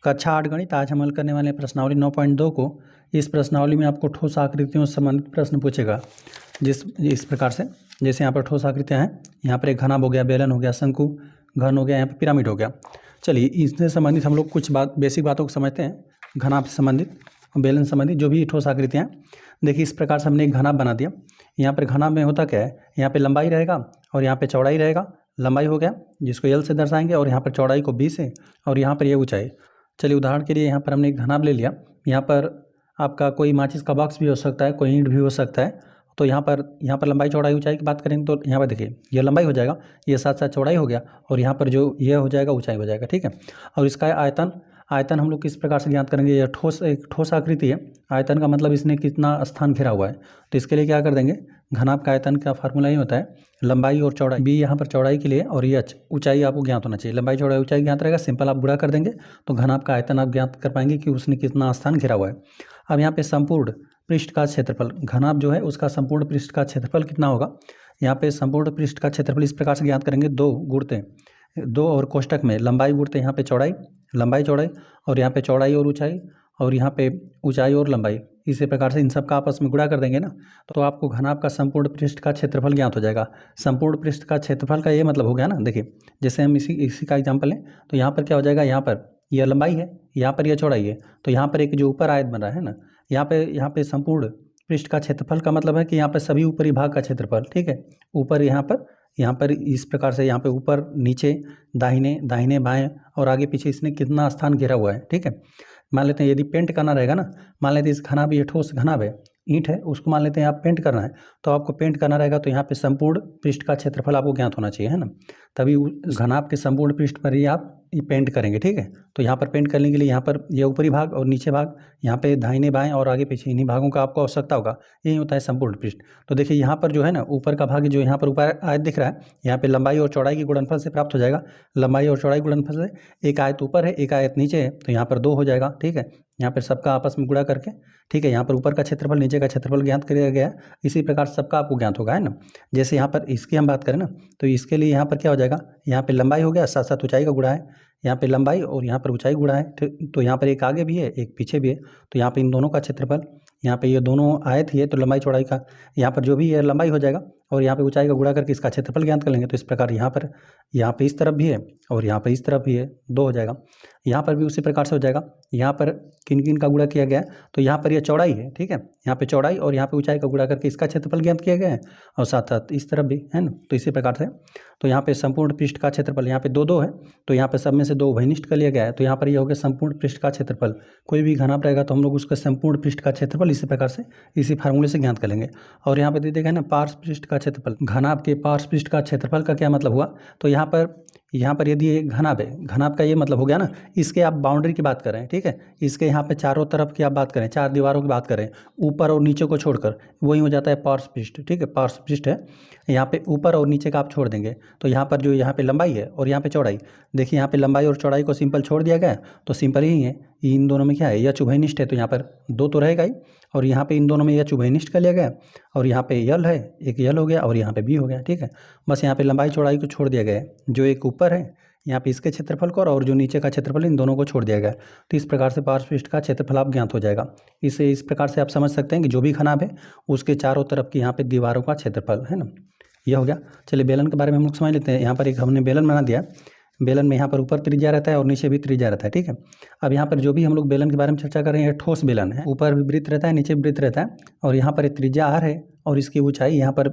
कक्षा 8 गणित। आज हम हल करने वाले हैं प्रश्नावली 9.2 को। इस प्रश्नावली में आपको ठोस आकृतियों से संबंधित प्रश्न पूछेगा, इस प्रकार से। जैसे यहाँ पर ठोस आकृतियाँ हैं, यहाँ पर एक घनाभ हो गया, बेलन हो गया, शंकु, घन हो गया, यहाँ पर पिरामिड हो गया। चलिए इससे संबंधित हम लोग कुछ बेसिक बातों को समझते हैं। घनाभ से संबंधित, बेलन से संबंधित जो भी ठोस आकृतियाँ हैं, देखिए इस प्रकार से हमने एक घनाभ बना दिया। यहाँ पर घनाभ में होता क्या है, यहाँ पे लंबाई रहेगा और यहाँ पे चौड़ाई रहेगा। लंबाई हो गया जिसको L से दर्शाएंगे, और यहाँ पर चौड़ाई को B से, और यहाँ पर ये ऊंचाई। चलिए उदाहरण के लिए यहाँ पर हमने एक घनाभ ले लिया। यहाँ पर आपका कोई माचिस का बॉक्स भी हो सकता है, कोई ईंट भी हो सकता है। तो यहाँ पर लंबाई चौड़ाई ऊंचाई की बात करें तो यहाँ पर देखिए ये लंबाई हो जाएगा, ये साथ साथ चौड़ाई हो गया, और यहाँ पर जो ये हो जाएगा ऊंचाई हो जाएगा, ठीक है। और इसका आयतन हम लोग किस प्रकार से ज्ञात करेंगे। यह एक ठोस आकृति है। आयतन का मतलब इसने कितना स्थान घेरा हुआ है। तो इसके लिए क्या कर देंगे, घनाभ का आयतन का फार्मूला ही होता है लंबाई और चौड़ाई। B यहाँ पर चौड़ाई के लिए, और ये ऊंचाई आपको ज्ञात होना चाहिए। लंबाई चौड़ाई ऊंचाई ज्ञात रहेगा, सिंपल आप गुणा कर देंगे तो घनाभ का आयतन आप ज्ञात कर पाएंगे कि उसने कितना स्थान घेरा हुआ है। अब यहाँ पे संपूर्ण पृष्ठ का क्षेत्रफल, घनाभ जो है उसका संपूर्ण पृष्ठ का क्षेत्रफल कितना होगा। यहाँ पे संपूर्ण पृष्ठ का क्षेत्रफल इस प्रकार से ज्ञात करेंगे, 2 गुणते 2 और कोष्टक में लंबाई गुणते यहाँ पे चौड़ाई, लंबाई चौड़ाई, और यहाँ पे चौड़ाई और ऊंचाई, और यहाँ पे ऊंचाई और लंबाई। इसी प्रकार से इन सब का आपस में गुणा कर देंगे ना, तो आपको घनाभ का संपूर्ण पृष्ठ का क्षेत्रफल ज्ञात हो जाएगा। संपूर्ण पृष्ठ का क्षेत्रफल का ये मतलब हो गया ना, देखिए जैसे हम इसी का एग्जाम्पल लें तो यहाँ पर क्या हो जाएगा, यहाँ पर यह लंबाई है, यहाँ पर यह चौड़ाई है। तो यहाँ पर एक जो ऊपर आयत बन रहा है ना, यहाँ पे संपूर्ण पृष्ठ का क्षेत्रफल का मतलब है कि यहाँ पर सभी ऊपरी भाग का क्षेत्रफल, ठीक है। ऊपर यहाँ पर इस प्रकार से यहाँ पे ऊपर नीचे दाहिने बाएं और आगे पीछे इसने कितना स्थान घेरा हुआ है, ठीक है। मान लेते हैं यदि पेंट करना रहेगा ना, मान लेते हैं इस घनाभ, ये ठोस घनाभ है, ईंट है, उसको मान लेते हैं आप पेंट करना है, तो आपको पेंट करना रहेगा तो यहाँ पे संपूर्ण पृष्ठ का क्षेत्रफल आपको ज्ञात होना चाहिए, है ना। तभी घनाभ के संपूर्ण पृष्ठ पर ही आप ये पेंट करेंगे, ठीक है। तो यहाँ पर पेंट करने के लिए यहाँ पर ये ऊपरी भाग और नीचे भाग, यहाँ पे दाहिने बाएं और आगे पीछे इन्हीं भागों का आपको आवश्यकता होगा। यही होता है संपूर्ण पृष्ठ। तो देखिए यहाँ पर जो है ना, ऊपर का भाग जो यहाँ पर ऊपर आयत दिख रहा है, यहाँ पे लंबाई और चौड़ाई की गुणनफल से प्राप्त हो जाएगा। लंबाई और चौड़ाई गुणनफल से एक आयत ऊपर है, एक आयत नीचे है, तो यहाँ पर 2 हो जाएगा, ठीक है। यहाँ पर सबका आपस में गुणा करके, ठीक है, यहाँ पर ऊपर का क्षेत्रफल नीचे का क्षेत्रफल ज्ञात किया गया। इसी प्रकार सबका आपको ज्ञात होगा, है ना। जैसे यहाँ पर इसकी हम बात करें ना, तो इसके लिए यहाँ पर क्या हो जाएगा, यहाँ पे लंबाई हो गया, साथ साथ ऊंचाई का गुणा है। यहाँ पे लंबाई और यहाँ पर ऊंचाई गुणा है, तो यहाँ पर एक आगे भी है एक पीछे भी है, तो यहाँ पे इन दोनों का क्षेत्रफल, यहाँ पे ये दोनों आयत ही है तो लंबाई चौड़ाई का यहाँ पर जो भी है लंबाई हो जाएगा, और यहाँ पे ऊंचाई का गुणा करके इसका क्षेत्रफल ज्ञात कर लेंगे। तो इस प्रकार यहाँ पे इस तरफ भी है और यहाँ पे इस तरफ भी है, 2 हो जाएगा। यहाँ पर भी उसी प्रकार से हो जाएगा। यहाँ पर किन किन का गुणा किया गया है, तो यहाँ पर यह चौड़ाई है, ठीक है। यहाँ पे चौड़ाई और यहाँ पे ऊंचाई का गुणा करके इसका क्षेत्रफल ज्ञात किया गया है, और साथ साथ इस तरफ भी है ना। तो इसी प्रकार से तो यहाँ पे संपूर्ण पृष्ठ का क्षेत्रफल यहाँ पे 2 है, तो यहाँ पे सब में से 2 उभयनिष्ठ कर लिया गया है। तो यहाँ पर यह हो गया संपूर्ण पृष्ठ का क्षेत्रफल। कोई भी घनाभ रहेगा तो हम लोग उसका संपूर्ण पृष्ठ का क्षेत्रफल इसी प्रकार से इसी फार्मूले से ज्ञात कर लेंगे। और यहाँ पे दे देगा ना पार्श्व पृष्ठ का क्षेत्रफल। घनाभ के पार्श्व पृष्ठ का क्षेत्रफल का क्या मतलब हुआ, तो यहाँ पर यदि एक घनाभ है, घनाभ का ये मतलब हो गया ना, इसके आप बाउंड्री की बात करें, ठीक है। इसके यहाँ पे चारों तरफ की आप बात करें, 4 दीवारों की बात करें, ऊपर और नीचे को छोड़कर, वही हो जाता है पार्श्व पृष्ठ, ठीक है। पार्श्व पृष्ठ है, यहाँ पे ऊपर और नीचे का आप छोड़ देंगे, तो यहाँ पर जो यहाँ पे लंबाई है और यहाँ पे चौड़ाई, देखिए यहाँ पे लंबाई और चौड़ाई को सिंपल छोड़ दिया गया, तो सिंपल ही है। इन दोनों में क्या है, यह उभयनिष्ठ है, तो यहाँ पर 2 तो रहेगा ही, और यहाँ पे इन दोनों में यह उभयनिष्ठ कर लिया गया, और यहाँ पे यल है, एक यल हो गया, और यहाँ पे बी हो गया, ठीक है। बस यहाँ पे लंबाई चौड़ाई को छोड़ दिया गया है, जो एक ऊपर है यहाँ पे इसके क्षेत्रफल को, और जो नीचे का क्षेत्रफल इन दोनों को छोड़ दिया गया। तो इस प्रकार से पार्श्व पृष्ठ का क्षेत्रफल आप ज्ञात हो जाएगा। इस प्रकार से आप समझ सकते हैं कि जो भी घनाभ है उसके चारों तरफ की यहाँ पे दीवारों का क्षेत्रफल, है ना। यह हो गया। चलिए बेलन के बारे में हम लोग समझ लेते हैं। यहाँ पर एक हमने बेलन बना दिया। बेलन में यहाँ पर ऊपर त्रिज्या रहता है और नीचे भी त्रिज्या रहता है, ठीक है। अब यहाँ पर जो भी हम लोग बेलन के बारे में चर्चा कर रहे हैं, ठोस बेलन है, ऊपर भी वृत्त रहता है, नीचे भी वृत्त रहता है, और यहाँ पर एक त्रिज्या r है, और इसकी ऊंचाई यहाँ पर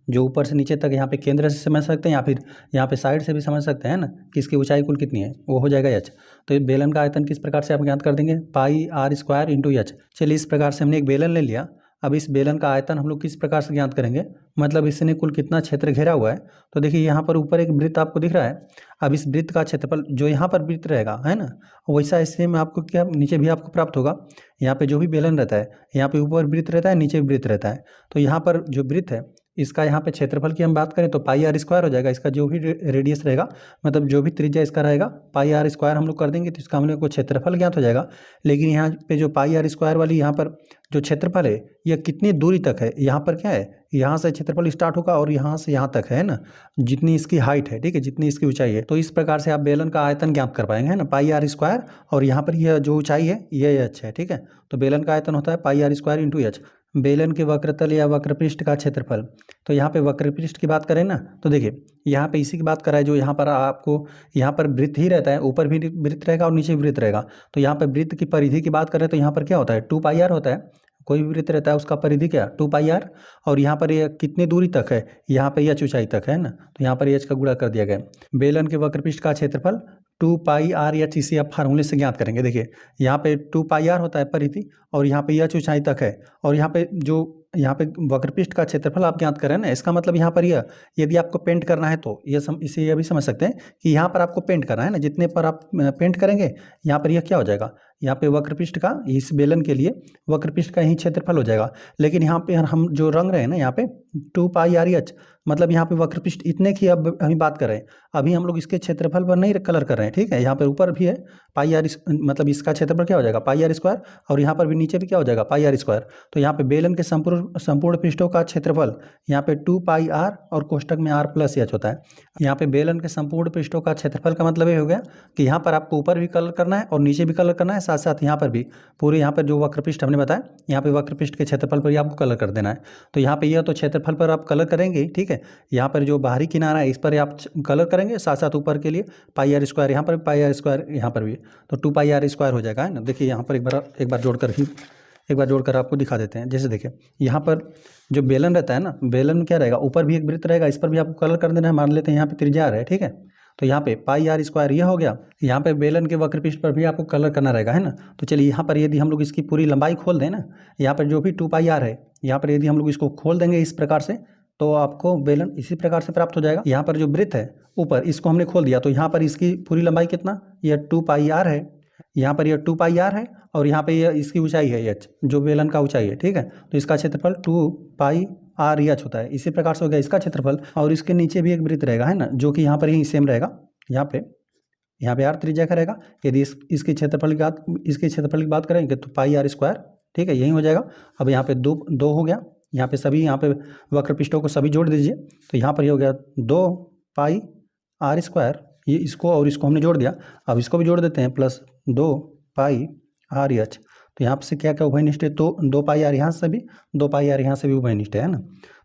जो ऊपर से नीचे तक यहाँ पे केंद्र से समझ सकते हैं, या फिर यहाँ पे साइड से भी समझ सकते हैं ना कि इसकी ऊंचाई कुल कितनी है, वो हो जाएगा h। तो ये बेलन का आयतन किस प्रकार से आप ज्ञात कर देंगे, पाई r² इंटू h। चलिए इस प्रकार से हमने एक बेलन ले लिया। अब इस बेलन का आयतन हम लोग किस प्रकार से ज्ञात करेंगे, मतलब इसने कुल कितना क्षेत्र घेरा हुआ है। तो देखिए यहाँ पर ऊपर एक वृत्त आपको दिख रहा है। अब इस वृत्त का क्षेत्रफल जो यहाँ पर वृत्त रहेगा, है ना, वैसा इससे में आपको क्या नीचे भी आपको प्राप्त होगा। यहाँ पे जो भी बेलन रहता है, यहाँ पे ऊपर वृत्त रहता है, नीचे भी वृत्त रहता है। तो यहाँ पर जो वृत्त है इसका यहाँ पे क्षेत्रफल की हम बात करें तो पाई आर स्क्वायर हो जाएगा। इसका जो भी रेडियस रहेगा, मतलब जो भी त्रिज्या इसका रहेगा, पाई आर स्क्वायर हम लोग कर देंगे तो इसका हम लोग को क्षेत्रफल ज्ञात हो जाएगा। लेकिन यहाँ पे जो पाई आर स्क्वायर वाली यहाँ पर जो क्षेत्रफल है यह कितनी दूरी तक है, यहाँ पर क्या है, यहाँ से क्षेत्रफल स्टार्ट होगा और यहाँ से यहाँ तक है ना, जितनी इसकी हाइट है, ठीक है, जितनी इसकी ऊंचाई है। तो इस प्रकार से आप बेलन का आयतन ज्ञात कर पाएंगे, है ना, पाई आर स्क्वायर, और यहाँ पर यह जो ऊंचाई है यह एच है, ठीक है। तो बेलन का आयतन होता है पाई आर स्क्वायर इंटू एच। बेलन के वक्रतल या वक्रपृष्ठ का क्षेत्रफल, तो यहाँ पे वक्रपृष्ठ की बात करें ना तो देखिए यहाँ पे इसी की बात करा है, जो यहाँ पर आपको यहाँ पर वृत्त ही रहता है, ऊपर भी वृत्त रहेगा और नीचे भी वृत्त रहेगा। तो यहाँ पर वृत्त की परिधि की बात करें तो यहाँ पर क्या होता है, 2 पाई आर होता है। कोई भी वृत्त रहता है उसका परिधि क्या, 2 पाई आर। और यहाँ पर ये कितनी दूरी तक है, यहाँ पे एच ऊंचाई तक है ना, तो यहाँ पर एच का गुणा कर दिया गया। बेलन के वक्रपृष्ठ का क्षेत्रफल 2 पाई आर एच, इसे आप फार्मूले से ज्ञात करेंगे। देखिए यहाँ पे 2 पाई आर होता है परिधि, और यहाँ पे एच ऊंचाई तक है, और यहाँ पे जो यहाँ पे वक्रपृष्ठ का क्षेत्रफल आप ज्ञात करें ना, इसका मतलब यहाँ पर यह यदि आपको पेंट करना है तो इसे यह भी समझ सकते हैं कि यहाँ पर आपको पेंट करना है ना, जितने पर आप पेंट करेंगे यहाँ पर यह क्या हो जाएगा, यहाँ पे वक्रपृष्ठ का, इस बेलन के लिए वक्रपृष्ठ का ही क्षेत्रफल हो जाएगा। लेकिन यहाँ पे हम जो रंग रहे हैं ना, यहाँ पे 2 पाई आर एच, मतलब यहाँ पे वक्रपृष्ठ इतने की अब अभी बात कर रहे हैं, अभी हम लोग इसके क्षेत्रफल पर नहीं कलर कर रहे हैं, ठीक है। यहाँ पर ऊपर भी है पाई आर, मतलब इसका क्षेत्रफल क्या हो जाएगा, पाई आर स्क्वायर, और यहाँ पर भी नीचे भी क्या हो जाएगा, पाई आर स्क्वायर। तो यहाँ पे बेलन के संपूर्ण पृष्ठों का क्षेत्रफल यहाँ पे 2 पाई आर और कोष्टक में आर प्लस एच होता है। यहाँ पे बेलन के संपूर्ण पृष्ठों का क्षेत्रफल का मतलब ये हो गया कि यहाँ पर आपको ऊपर भी कलर करना है और नीचे भी कलर करना है, साथ साथ यहाँ पर भी पूरे, यहाँ पर जो वक्रपृष्ठ हमने बताया, यहाँ पे वक्रपृष्ठ के क्षेत्रफल पर ही आपको कलर कर देना है। तो यहाँ पे यह तो क्षेत्रफल पर आप कलर करेंगे, ठीक है। यहाँ पर जो बाहरी किनारा है इस पर आप कलर करेंगे, साथ साथ ऊपर के लिए पाई आर स्क्वायर, यहाँ पर पाई आर स्क्वायर, यहाँ पर भी, तो 2 पाई आर स्क्वायर हो जाएगा, है ना। देखिए यहाँ पर एक बार जोड़कर आपको दिखा देते हैं। जैसे देखिए यहाँ पर जो बेलन रहता है ना, बेलन में क्या रहेगा, ऊपर भी एक वृत्त रहेगा, इस पर भी आपको कलर कर देना है। मान लेते हैं यहाँ पे त्रिज्या है, ठीक है। तो यहाँ पे पाई आर स्क्वायर यह हो गया। यहाँ पे बेलन के वक्रपृष्ठ पर भी आपको कलर करना रहेगा, है ना। तो चलिए यहाँ पर यदि हम लोग इसकी पूरी लंबाई खोल दें ना, यहाँ पर जो भी 2 पाई आर है, यहाँ पर यदि हम लोग इसको खोल देंगे इस प्रकार से, तो आपको बेलन इसी प्रकार से प्राप्त हो जाएगा। यहाँ पर जो वृत्त है ऊपर, इसको हमने खोल दिया, तो यहाँ पर इसकी पूरी लंबाई कितना, यह 2 पाई आर है, यहाँ पर यह 2 पाई आर है, और यहाँ पे यह इसकी ऊंचाई है एच, जो बेलन का ऊंचाई है, ठीक है। तो इसका क्षेत्रफल 2 पाई आर एच होता है। इसी प्रकार से हो गया इसका क्षेत्रफल। और इसके नीचे भी एक वृत्त रहेगा, है ना, जो कि यहाँ पर ही सेम रहेगा। यहाँ पे आर त्रिज्या का रहेगा। यदि इसके क्षेत्रफल की बात करेंगे तो पाई आर स्क्वायर, ठीक है, यही हो जाएगा। अब यहाँ पे दो हो गया, यहाँ पे सभी, यहाँ पे वक्रपृष्ठों को सभी जोड़ दीजिए, तो यहाँ पर ये हो गया 2 पाई आर स्क्वायर, ये इसको और इसको हमने जोड़ दिया। अब इसको भी जोड़ देते हैं, प्लस 2 पाई आर एच। तो यहाँ से क्या क्या उभयनिष्ठ है, तो 2 पाई आर यहाँ से भी, 2 पाई आर यहाँ से भी उभयनिष्ठ है ना।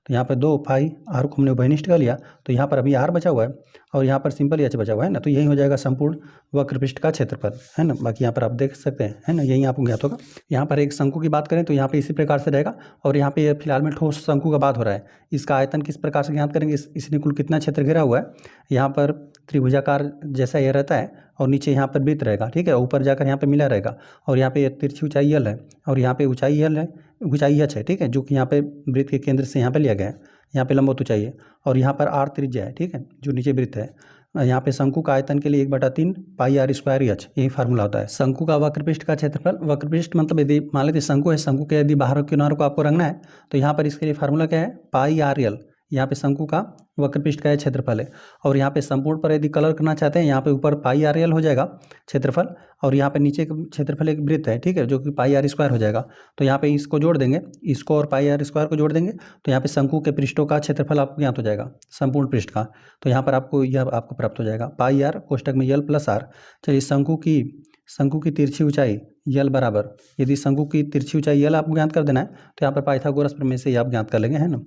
तो यहाँ पर 2 पाई आर को हमने उभयनिष्ठ कर लिया, तो यहाँ पर अभी आर बचा हुआ है और यहाँ पर सिंपल एच बचा हुआ है ना। तो यही हो जाएगा संपूर्ण वक्रपृष्ठ का क्षेत्रफल, है ना। बाकी यहाँ पर आप देख सकते हैं, है ना, यही आपको ज्ञात होगा। यहाँ पर एक शंकु की बात करें तो यहाँ पे इसी प्रकार से रहेगा। और यहाँ पे फिलहाल में ठोस शंकु का बात हो रहा है। इसका आयतन किस प्रकार से ज्ञात करेंगे, इसने कुल कितना क्षेत्र घेरा हुआ है। यहाँ पर त्रिभुजाकार जैसा ये रहता है और नीचे यहाँ पर वृत्त रहेगा, ठीक है, ऊपर जाकर यहाँ पे मिला रहेगा। और यहाँ पे तिरछी ऊंचाई एल है और यहाँ पे ऊंचाई एल है, ऊंचाई एच है, ठीक है, जो कि यहाँ पे वृत्त के केंद्र से यहाँ पे लिया गया है। यहाँ पे लंबवत ऊंचाई है और यहाँ पर आर त्रिज्या है, ठीक है, जो नीचे वृत्त है। यहाँ पे शंकु का आयतन के लिए 1/3 पाई आर स्क्वायर एच, यही फार्मूला होता है। शंकु का वक्रपृष्ठ का क्षेत्रफल, वक्रपृष्ठ मतलब यदि मान लेते शंकु है, शंकु के यदि बाहर किनारों को आपको रंगना है तो यहाँ पर इसके लिए फार्मूला क्या है, पाई आर एल। यहाँ पे शंकु का वक्रपृष्ठ का क्षेत्रफल है। और यहाँ पे संपूर्ण पर यदि कलर करना चाहते हैं, यहाँ पे ऊपर पाई आर एल हो जाएगा क्षेत्रफल, और यहाँ पे नीचे का क्षेत्रफल एक वृत्त है, ठीक है, जो कि पाई आर स्क्वायर हो जाएगा। तो यहाँ पे इसको जोड़ देंगे, इसको और पाई आर स्क्वायर को जोड़ देंगे, तो यहाँ पे शंकु के पृष्ठों का क्षेत्रफल आपको ज्ञात हो जाएगा, संपूर्ण पृष्ठ का। तो यहाँ पर आपको प्राप्त हो जाएगा पाई आर कोष्टक में यल प्लस आर। चलिए शंकु की तिरछी ऊंचाई यल बराबर, यदि शंकु की तिरछी ऊंचाई यल आपको ज्ञात कर देना है तो यहाँ पर पाइथागोरस प्रमेय से आप ज्ञात कर लेंगे, है ना।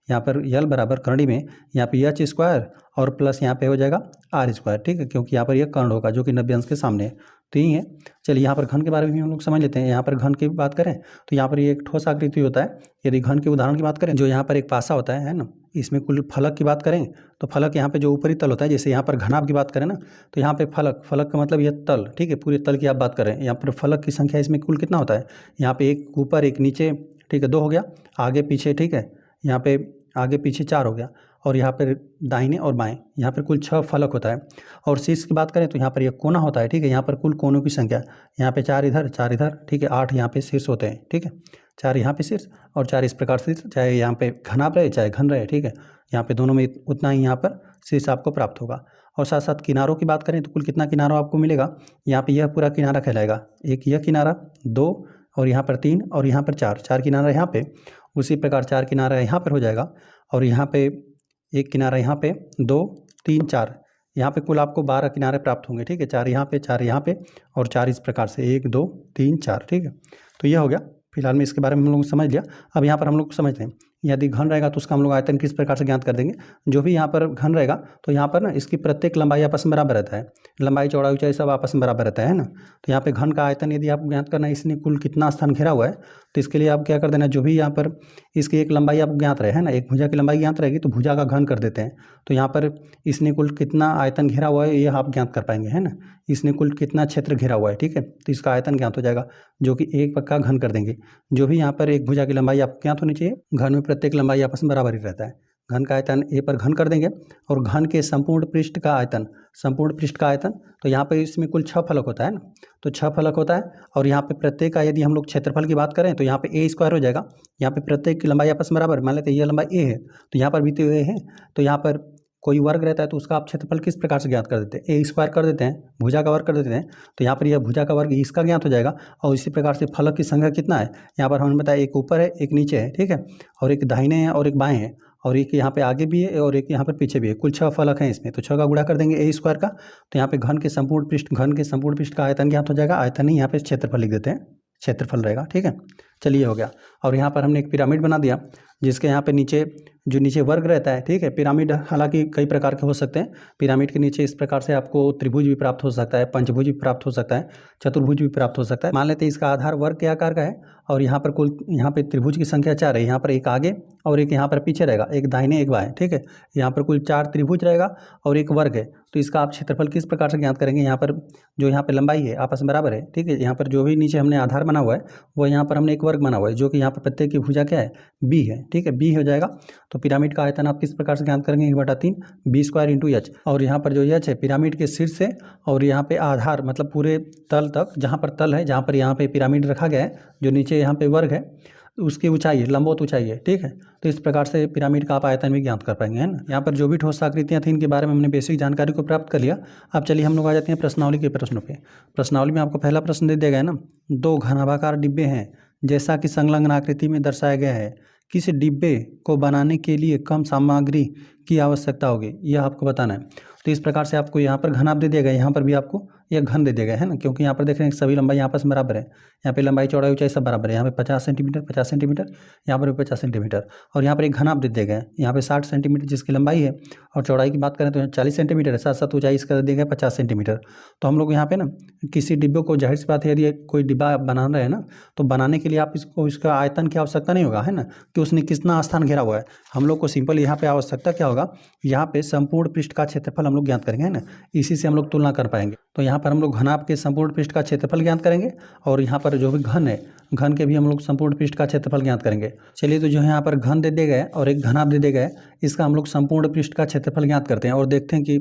यहाँ पर यल बराबर करणी में यहाँ पे एच स्क्वायर और प्लस यहाँ पे हो जाएगा आर स्क्वायर, ठीक है, क्योंकि यहाँ पर यह कर्ण होगा जो कि 90 अंश के सामने है। तो यही है। चलिए यहाँ पर घन के बारे में हम लोग समझ लेते हैं। यहाँ पर घन की बात करें तो यहाँ पर ये एक ठोस आकृति होता है। यदि घन के उदाहरण की बात करें, जो यहाँ पर एक पासा होता है ना, इसमें कुल फलक की बात करें तो फलक यहाँ पे जो ऊपरी तल होता है, जैसे यहाँ पर घनाभ की बात करें ना, तो यहाँ पे फलक का मतलब यह तल, ठीक है, पूरे तल की आप बात करें। यहाँ पर फलक की संख्या इसमें कुल कितना होता है, यहाँ पे एक ऊपर एक नीचे, ठीक है, 2 हो गया, आगे पीछे, ठीक है, यहाँ पे आगे पीछे 4 हो गया, और यहाँ पर दाहिने और बाएं, यहाँ पर कुल 6 फलक होता है। और शीर्ष की बात करें तो यहाँ पर ये कोना होता है, ठीक है। यहाँ पर कुल कोनों की संख्या, यहाँ पे 4 इधर 4 इधर, ठीक है। 8 यहाँ पे शीर्ष होते हैं, ठीक है। 4 यहाँ पे शीर्ष और 4 इस प्रकार से, चाहे यहाँ पे घनाभ रहे चाहे घन रहे, ठीक है। यहाँ पे दोनों में उतना ही यहाँ पर शीर्ष आपको प्राप्त होगा। और साथ साथ किनारों की बात करें तो कुल कितना किनारा आपको मिलेगा, यहाँ पे यह पूरा किनारा कहलाएगा। एक यह किनारा, 2 और यहाँ पर 3 और यहाँ पर 4 किनारा यहाँ पे, उसी प्रकार 4 किनारा यहाँ पर हो जाएगा। और यहाँ पे एक किनारा यहाँ पे, 2 3 4, यहाँ पे कुल आपको 12 किनारे प्राप्त होंगे, ठीक है। 4 यहाँ पे 4 यहाँ पे और 4 इस प्रकार से, 1 2 3 4, ठीक है। तो यह हो गया। फिलहाल में इसके बारे में हम लोग समझ लिया। अब यहाँ पर हम लोग समझते हैं, यदि घन रहेगा तो उसका हम लोग आयतन किस प्रकार से ज्ञात कर देंगे। जो भी यहाँ पर घन रहेगा तो यहाँ पर ना इसकी प्रत्येक लंबाई आपस में बराबर रहता है, लंबाई चौड़ाई ऊंचाई सब आपस में बराबर रहता है ना। तो यहाँ पे घन का आयतन यदि आपको ज्ञात करना है, इसने कुल कितना स्थान घेरा हुआ है, तो इसके लिए आप क्या कर देना, जो भी यहाँ पर इसकी एक लंबाई आपको ज्ञात रहे है ना, एक भुजा की लंबाई ज्ञात रहेगी तो भुजा का घन कर देते हैं। तो यहाँ पर इसने कुल कितना आयतन घेरा हुआ है ये आप ज्ञात कर पाएंगे, है ना। इसने कुल कितना क्षेत्र घेरा हुआ है, ठीक है। तो इसका आयतन ज्ञात हो जाएगा, जो कि एक पक्का घन कर देंगे। जो भी यहाँ पर एक भुजा की लंबाई आपको ज्ञात होनी चाहिए, घन में प्रत्येक लंबाई आपस में बराबर ही रहता है। घन का आयतन ए पर घन कर देंगे। और घन के संपूर्ण पृष्ठ का आयतन, संपूर्ण पृष्ठ का आयतन, तो यहाँ पे इसमें कुल 6 फलक होता है ना, तो 6 फलक होता है। और यहाँ पे प्रत्येक का यदि हम लोग क्षेत्रफल की बात करें तो यहाँ पे a² हो जाएगा। यहाँ पे प्रत्येक की लंबाई आपस में बराबर, मान लेते हैं ये लंबाई a है तो यहाँ पर भी तो a है, तो यहाँ पर कोई वर्ग रहता है तो उसका आप क्षेत्रफल किस प्रकार से ज्ञात कर देते हैं, a² कर देते हैं, भुजा का वर्ग कर देते हैं। तो यहाँ पर यह भुजा का वर्ग इसका ज्ञात हो जाएगा। और इसी प्रकार से फलक की संख्या कितना है, यहाँ पर हमने बताया एक ऊपर है एक नीचे है, ठीक है। और एक दाहिने है और एक बाएं है, और एक यहाँ पे आगे भी है और एक यहाँ पर पीछे भी है। कुल 6 फलक हैं इसमें, तो 6 का गुणा कर देंगे a² का। तो यहाँ पे घन के संपूर्ण पृष्ठ का आयतन ज्ञात हो जाएगा। आयतन ही यहाँ पे क्षेत्रफल लिख देते हैं, क्षेत्रफल रहेगा, ठीक है। चलिए हो गया। और यहाँ पर हमने एक पिरामिड बना दिया, जिसके यहाँ पे नीचे जो नीचे वर्ग रहता है, ठीक है। पिरामिड हालांकि कई प्रकार के हो सकते हैं। पिरामिड के नीचे इस प्रकार से आपको त्रिभुज भी प्राप्त हो सकता है, पंचभुज भी प्राप्त हो सकता है, चतुर्भुज भी प्राप्त हो सकता है। मान लेते हैं इसका आधार वर्ग के आकार का है और यहाँ पर कुल यहाँ पे त्रिभुज की संख्या 4 है। यहाँ पर एक आगे और एक यहाँ पर पीछे रहेगा, एक दाहिने एक बाएं, ठीक है। यहाँ पर कुल 4 त्रिभुज रहेगा और एक वर्ग है। तो इसका आप क्षेत्रफल किस प्रकार से ज्ञात करेंगे, यहाँ पर जो यहाँ पे लंबाई है आपस में बराबर है, ठीक है। यहाँ पर जो भी नीचे हमने आधार बना हुआ है वो यहाँ पर हमने एक वर्ग बना हुआ है, जो कि यहाँ पर प्रत्येक की भुजा क्या है, b है, ठीक है। b हो जाएगा। तो पिरामिड का आयतन आप किस प्रकार से ज्ञात करेंगे, 1/3 b² इंटू h। और यहाँ पर जो h है पिरामिड के शीर्ष से और यहाँ पे आधार मतलब पूरे तल तक, जहाँ पर तल है, जहाँ पर यहाँ पे पिरामिड रखा गया है, जो नीचे यहाँ पे वर्ग है उसकी ऊंचाई है, लंबवत ऊंचाई है, ठीक है। तो इस प्रकार से पिरामिड का आप आयतन भी ज्ञात कर पाएंगे, है ना। यहाँ पर जो भी ठोस आकृतियाँ थी इनके बारे में हमने बेसिक जानकारी को प्राप्त कर लिया। अब चलिए हम लोग आ जाते हैं प्रश्नावली के प्रश्नों पे। प्रश्नावली में आपको पहला प्रश्न दे दिया गया है ना, 2 घनाभाकार डिब्बे हैं जैसा कि संलग्न आकृति में दर्शाया गया है, किस डिब्बे को बनाने के लिए कम सामग्री की आवश्यकता होगी, यह आपको बताना है। तो इस प्रकार से आपको यहाँ पर घनाभ दे दिया गया है, यहाँ पर भी आपको यह घन दे दिया गया है ना, क्योंकि यहाँ पर देख रहे हैं सभी लंबाई आपस में बराबर है। यहाँ पे लंबाई चौड़ाई ऊंचाई सब बराबर है। यहाँ पे 50 सेंटीमीटर 50 सेंटीमीटर, यहाँ पर भी 50 सेंटीमीटर। और यहाँ पर एक घनाभ दे दिया गया है, यहाँ पे 60 सेंटीमीटर जिसकी लंबाई है, और चौड़ाई की बात करें तो 40 सेंटीमीटर है, साथ साथ ऊंचाई इसका दिया गया 50 सेंटीमीटर। तो हम लोग यहाँ पे ना किसी डिब्बे को, जाहिर सी बात है यदि कोई डिब्बा बना रहे हैं ना, तो बनाने के लिए आप इसको इसका आयतन की आवश्यकता नहीं होगा, है ना, कि उसने कितना स्थान घेरा हुआ है। हम लोग को सिंपल यहाँ पे आवश्यकता क्या होगा, यहाँ पे संपूर्ण पृष्ठ का क्षेत्रफल हम लोग ज्ञात करेंगे, है ना। इसी से हम लोग तुलना कर पाएंगे। तो यहाँ पर हम लोग घनाभ के संपूर्ण पृष्ठ का क्षेत्रफल ज्ञात करेंगे, और यहाँ पर जो भी घन है, घन के भी हम लोग संपूर्ण पृष्ठ का क्षेत्रफल ज्ञात करेंगे। चलिए, तो जो है यहाँ पर घन दे दिए गए और एक घनाभ दे दिए गए, इसका हम लोग संपूर्ण पृष्ठ का क्षेत्रफल ज्ञात करते हैं और देखते हैं कि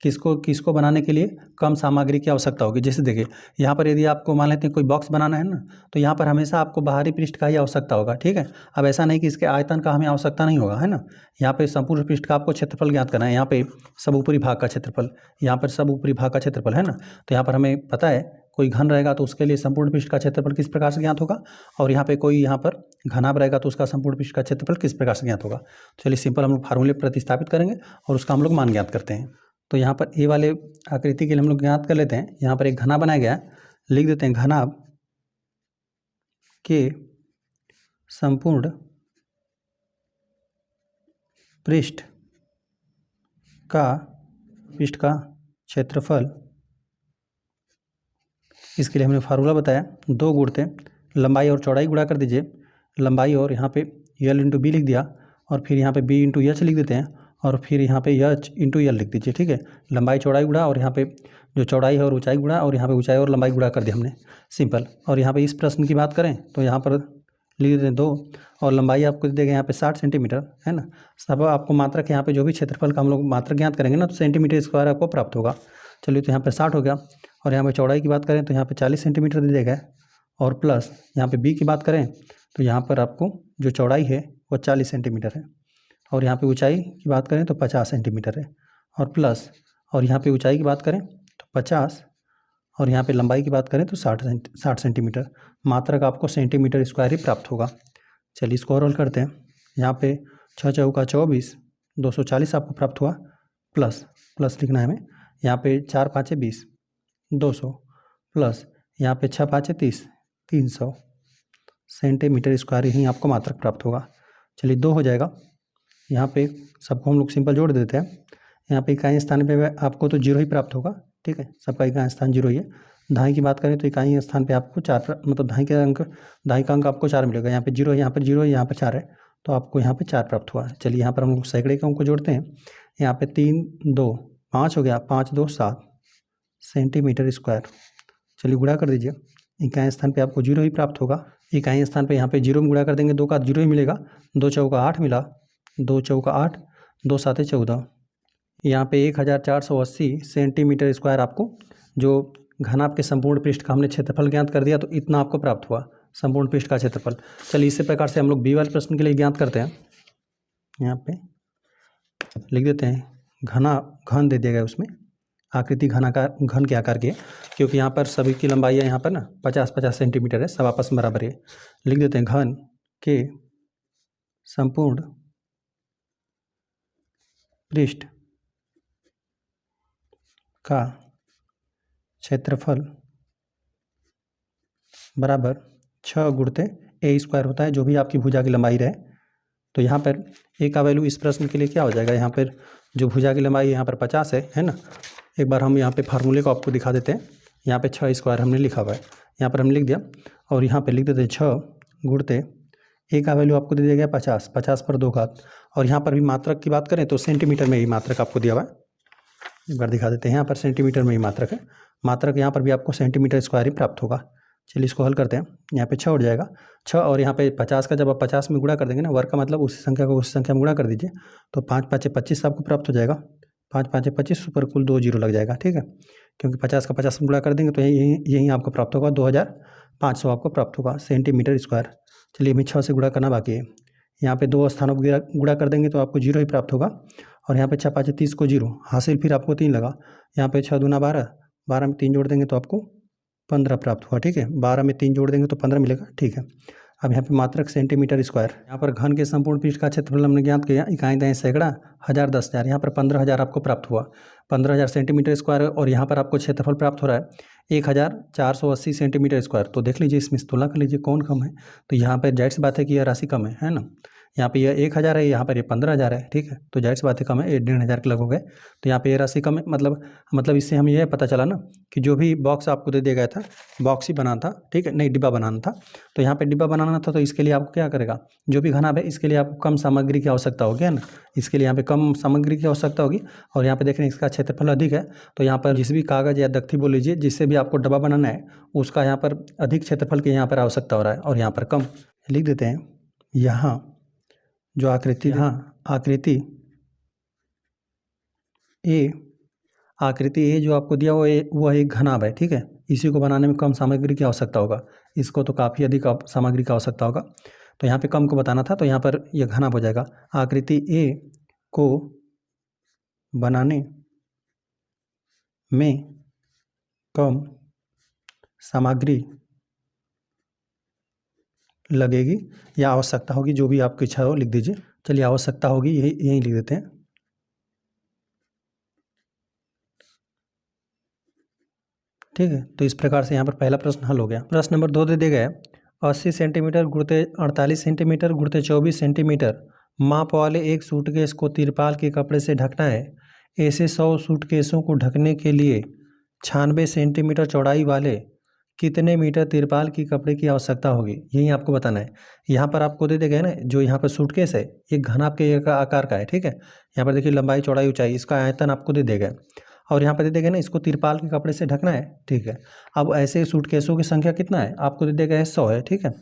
किसको बनाने के लिए कम सामग्री की आवश्यकता होगी। जैसे देखिए यहाँ पर यदि आपको मान लेते हैं कोई बॉक्स बनाना है ना, तो यहाँ पर हमेशा आपको बाहरी पृष्ठ का ही आवश्यकता होगा, ठीक है। अब ऐसा नहीं कि इसके आयतन का हमें आवश्यकता नहीं होगा, है ना। यहाँ पे संपूर्ण पृष्ठ का आपको क्षेत्रफल ज्ञात करना है। यहाँ पे सब ऊपरी भाग का क्षेत्रफल, यहाँ पर सब ऊपरी भाग का क्षेत्रफल, है ना। तो यहाँ पर हमें पता है कोई घन रहेगा तो उसके लिए संपूर्ण पृष्ठ का क्षेत्रफल किस प्रकार से ज्ञात होगा, और यहाँ पे कोई यहाँ पर घनाभ रहेगा तो उसका संपूर्ण पृष्ठ का क्षेत्रफल किस प्रकार से ज्ञात होगा। चलिए सिंपल हम लोग फार्मूले प्रतिस्थापित करेंगे और उसका हम लोग मान ज्ञात करते हैं। तो यहाँ पर ए वाले आकृति के लिए हम लोग ज्ञात कर लेते हैं। यहाँ पर एक घना बनाया गया है, लिख देते हैं घनाभ के संपूर्ण पृष्ठ का क्षेत्रफल। इसके लिए हमने फार्मूला बताया, 2 गुणते लंबाई और चौड़ाई गुणा कर दीजिए, लंबाई और यहाँ पे यल इंटू बी लिख दिया, और फिर यहाँ पे बी इंटू एच लिख देते हैं, और फिर यहाँ पे एच इंटू यल लिख दीजिए, ठीक है। लंबाई चौड़ाई गुणा और यहाँ पे जो चौड़ाई है और ऊंचाई गुणा, और यहाँ पे ऊंचाई और लंबाई गुणा कर दिया हमने, सिंपल। और यहाँ पे इस प्रश्न की बात करें तो यहाँ पर लिख देते हैं 2, और लंबाई आपको दे देगा यहाँ पे 60 सेंटीमीटर, है ना। सब आपको मात्रक यहाँ पे जो भी क्षेत्रफल का हम लोग मात्रक ज्ञात करेंगे ना, तो सेंटीमीटर स्क्वायर आपको प्राप्त होगा। चलिए, तो यहाँ पे 60 हो गया, और यहाँ पे चौड़ाई की बात करें तो यहाँ पे 40 सेंटीमीटर दे देगा, और प्लस यहाँ पे बी की बात करें तो यहाँ पर आपको जो चौड़ाई है वो 40 सेंटीमीटर है, और यहाँ पे ऊंचाई की बात करें तो 50 सेंटीमीटर है, और प्लस, और यहाँ पे ऊंचाई की बात करें तो 50, और यहाँ पे लंबाई की बात करें तो 60 सेंटीमीटर। मात्रक आपको सेंटीमीटर स्क्वायर ही प्राप्त होगा। चलिए, इसको और हल करते हैं। यहाँ पे 6 चौका 24, 240 आपको प्राप्त हुआ, प्लस लिखना है हमें। यहाँ पे 4 5 20, 200, प्लस यहाँ पे 6 5 30, 300 सेंटीमीटर स्क्वायर ही आपको मात्रक प्राप्त होगा। चलिए, 2 हो जाएगा। यहाँ पे सबको हम लोग सिंपल जोड़ देते हैं। यहाँ पे इकाई स्थान पे आपको तो 0 ही प्राप्त होगा, ठीक है, सबका इकाई स्थान 0 ही है। दहाई की बात करें तो इकाई स्थान पे आपको 4, मतलब दहाई का अंक आपको 4 मिलेगा। यहाँ पे 0 है, यहाँ पर 0 है, यहाँ पर 4 है, तो आपको यहाँ पे 4 प्राप्त हुआ। चलिए, यहाँ पर हम लोग सैकड़े के अंक को जोड़ते हैं। यहाँ पे 3 2 5 हो गया, 5 2 7 सेंटीमीटर स्क्वायर। चलिए, गुणा कर दीजिए। इकाई स्थान पे आपको 0 ही प्राप्त होगा। इकाई स्थान पे यहाँ पे 0 में गुणा कर देंगे, 2 का 0 ही मिलेगा। 2 चौका 8 मिला, 2 चौका 8, 2 7 14। यहाँ पे 1480 सेंटीमीटर स्क्वायर आपको जो घन आपके संपूर्ण पृष्ठ का हमने क्षेत्रफल ज्ञात कर दिया, तो इतना आपको प्राप्त हुआ संपूर्ण पृष्ठ का क्षेत्रफल। चलिए, इसी प्रकार से हम लोग बी वाले प्रश्न के लिए ज्ञात करते हैं। यहाँ पे लिख देते हैं घन दे दिया गया, उसमें आकृति घन के आकार की, क्योंकि यहाँ पर सभी की लंबाई है यहाँ पर ना 50-50 सेंटीमीटर है, सब आपस में बराबर है। लिख देते हैं घन के संपूर्ण पृष्ठ का क्षेत्रफल बराबर 6 गुणित ए स्क्वायर होता है, जो भी आपकी भुजा की लंबाई रहे। तो यहाँ पर ए का वैल्यू इस प्रश्न के लिए क्या हो जाएगा, यहाँ पर जो भुजा की लंबाई यहाँ पर 50 है ना। एक बार हम यहाँ पे फार्मूले को आपको दिखा देते हैं। यहाँ पे 6 स्क्वायर हमने लिखा हुआ है, यहाँ पर हम लिख दिया, और यहाँ पे लिख देते हैं 6 गुणित ए का वैल्यू आपको दे दिया गया 50, 50 पर 2 घात, और यहाँ पर भी मात्रक की बात करें तो सेंटीमीटर में ही मात्रक आपको दिया हुआ है। एक बार दिखा देते हैं, यहाँ पर सेंटीमीटर में ही मात्रक है, मात्रक यहाँ पर भी आपको सेंटीमीटर स्क्वायर ही प्राप्त होगा। चलिए, इसको हल करते हैं। यहाँ पे 6 उठ जाएगा, 6, और यहाँ पे 50 का जब आप 50 में गुणा कर देंगे ना, वर्ग का मतलब उसी संख्या को उसी संख्या में गुणा कर दीजिए, तो 5 5 25 आपको प्राप्त हो जाएगा। 5 5 25 पर कुल 2 जीरो लग जाएगा, ठीक है, क्योंकि 50 का 50 में गुणा कर देंगे तो यही आपको प्राप्त होगा, 2500 आपको प्राप्त होगा सेंटीमीटर स्क्वायर। चलिए, अभी 6 से गुणा करना बाकी है। यहाँ पे 2 स्थानों को गुणा कर देंगे तो आपको 0 ही प्राप्त होगा, और यहाँ पे 6 5 30 को 0 हासिल, फिर आपको 3 लगा। यहाँ पे 6 दूना 12, 12 में 3 जोड़ देंगे तो आपको 15 प्राप्त हुआ, ठीक है, 12 में 3 जोड़ देंगे तो 15 मिलेगा, ठीक है। अब यहाँ पे मात्रक सेंटीमीटर स्क्वायर। यहाँ पर घन के संपूर्ण पृष्ठ का क्षेत्रफल हमने ज्ञात किया, इकाई दें सैकड़ा, 1000 10,000, यहाँ पर 15,000 आपको प्राप्त हुआ, 15,000 सेंटीमीटर स्क्वायर, और यहाँ पर आपको क्षेत्रफल प्राप्त हो रहा है 1480 सेंटीमीटर स्क्वायर। तो देख लीजिए, इसमें तुलना कर लीजिए कौन कम है, तो यहाँ पर जाहिर सी बात है कि यह राशि कम है ना। यहाँ पे यह 1000 है, यहाँ पर ये 15,000 है, ठीक है, तो जाहिर सी बात है कम है, 1,500 के लगभग है। तो यहाँ पे ये राशि कम है, मतलब इससे हमें यह पता चला ना कि जो भी बॉक्स आपको दे दिया गया था, बॉक्स ही बनाना था, ठीक है, नहीं डिब्बा बनाना था। तो यहाँ पे डिब्बा बनाना था, तो इसके लिए आपको क्या करेगा, जो भी घनाभ है इसके लिए आपको कम सामग्री की आवश्यकता होगी, है ना। इसके लिए यहाँ पे कम सामग्री की आवश्यकता होगी, और यहाँ पे देख रहे हैं इसका क्षेत्रफल अधिक है, तो यहाँ पर जिस भी कागज़ या दख्ती बोल लीजिए जिससे भी आपको डब्बा बनाना है, उसका यहाँ पर अधिक क्षेत्रफल की यहाँ पर आवश्यकता हो रहा है, और यहाँ पर कम। लिख देते हैं यहाँ जो आकृति, यहाँ आकृति ए जो आपको दिया वो एक घनाभ है, ठीक है, इसी को बनाने में कम सामग्री की आवश्यकता होगा, इसको तो काफ़ी अधिक सामग्री की आवश्यकता होगा, तो यहाँ पे कम को बताना था, तो यहाँ पर यह घनाभ हो जाएगा। आकृति ए को बनाने में कम सामग्री लगेगी या आवश्यकता होगी, जो भी आपकी इच्छा हो लिख दीजिए। चलिए, आवश्यकता होगी यही लिख देते हैं। ठीक है, तो इस प्रकार से यहाँ पर पहला प्रश्न हल हो गया। प्रश्न नंबर 2 दे दिया गया है 80 सेंटीमीटर गुणित 48 सेंटीमीटर गुणित 24 सेंटीमीटर माप वाले एक सूटकेस को तिरपाल के कपड़े से ढकना है। ऐसे 100 सूटकेसों को ढकने के लिए 96 सेंटीमीटर चौड़ाई वाले कितने मीटर तिरपाल की कपड़े की आवश्यकता होगी, यही आपको बताना है। यहाँ पर आपको दे देगा ना, जो यहाँ पर सूटकेस है ये घनाभ के आकार का है, ठीक है। यहाँ पर देखिए लंबाई चौड़ाई ऊंचाई इसका आयतन आपको दे देगा, और यहाँ पर दे देगा ना इसको तिरपाल के कपड़े से ढकना है, ठीक है। अब ऐसे सूटकेसों की संख्या कितना है आपको दे देगा है 100 है, ठीक है।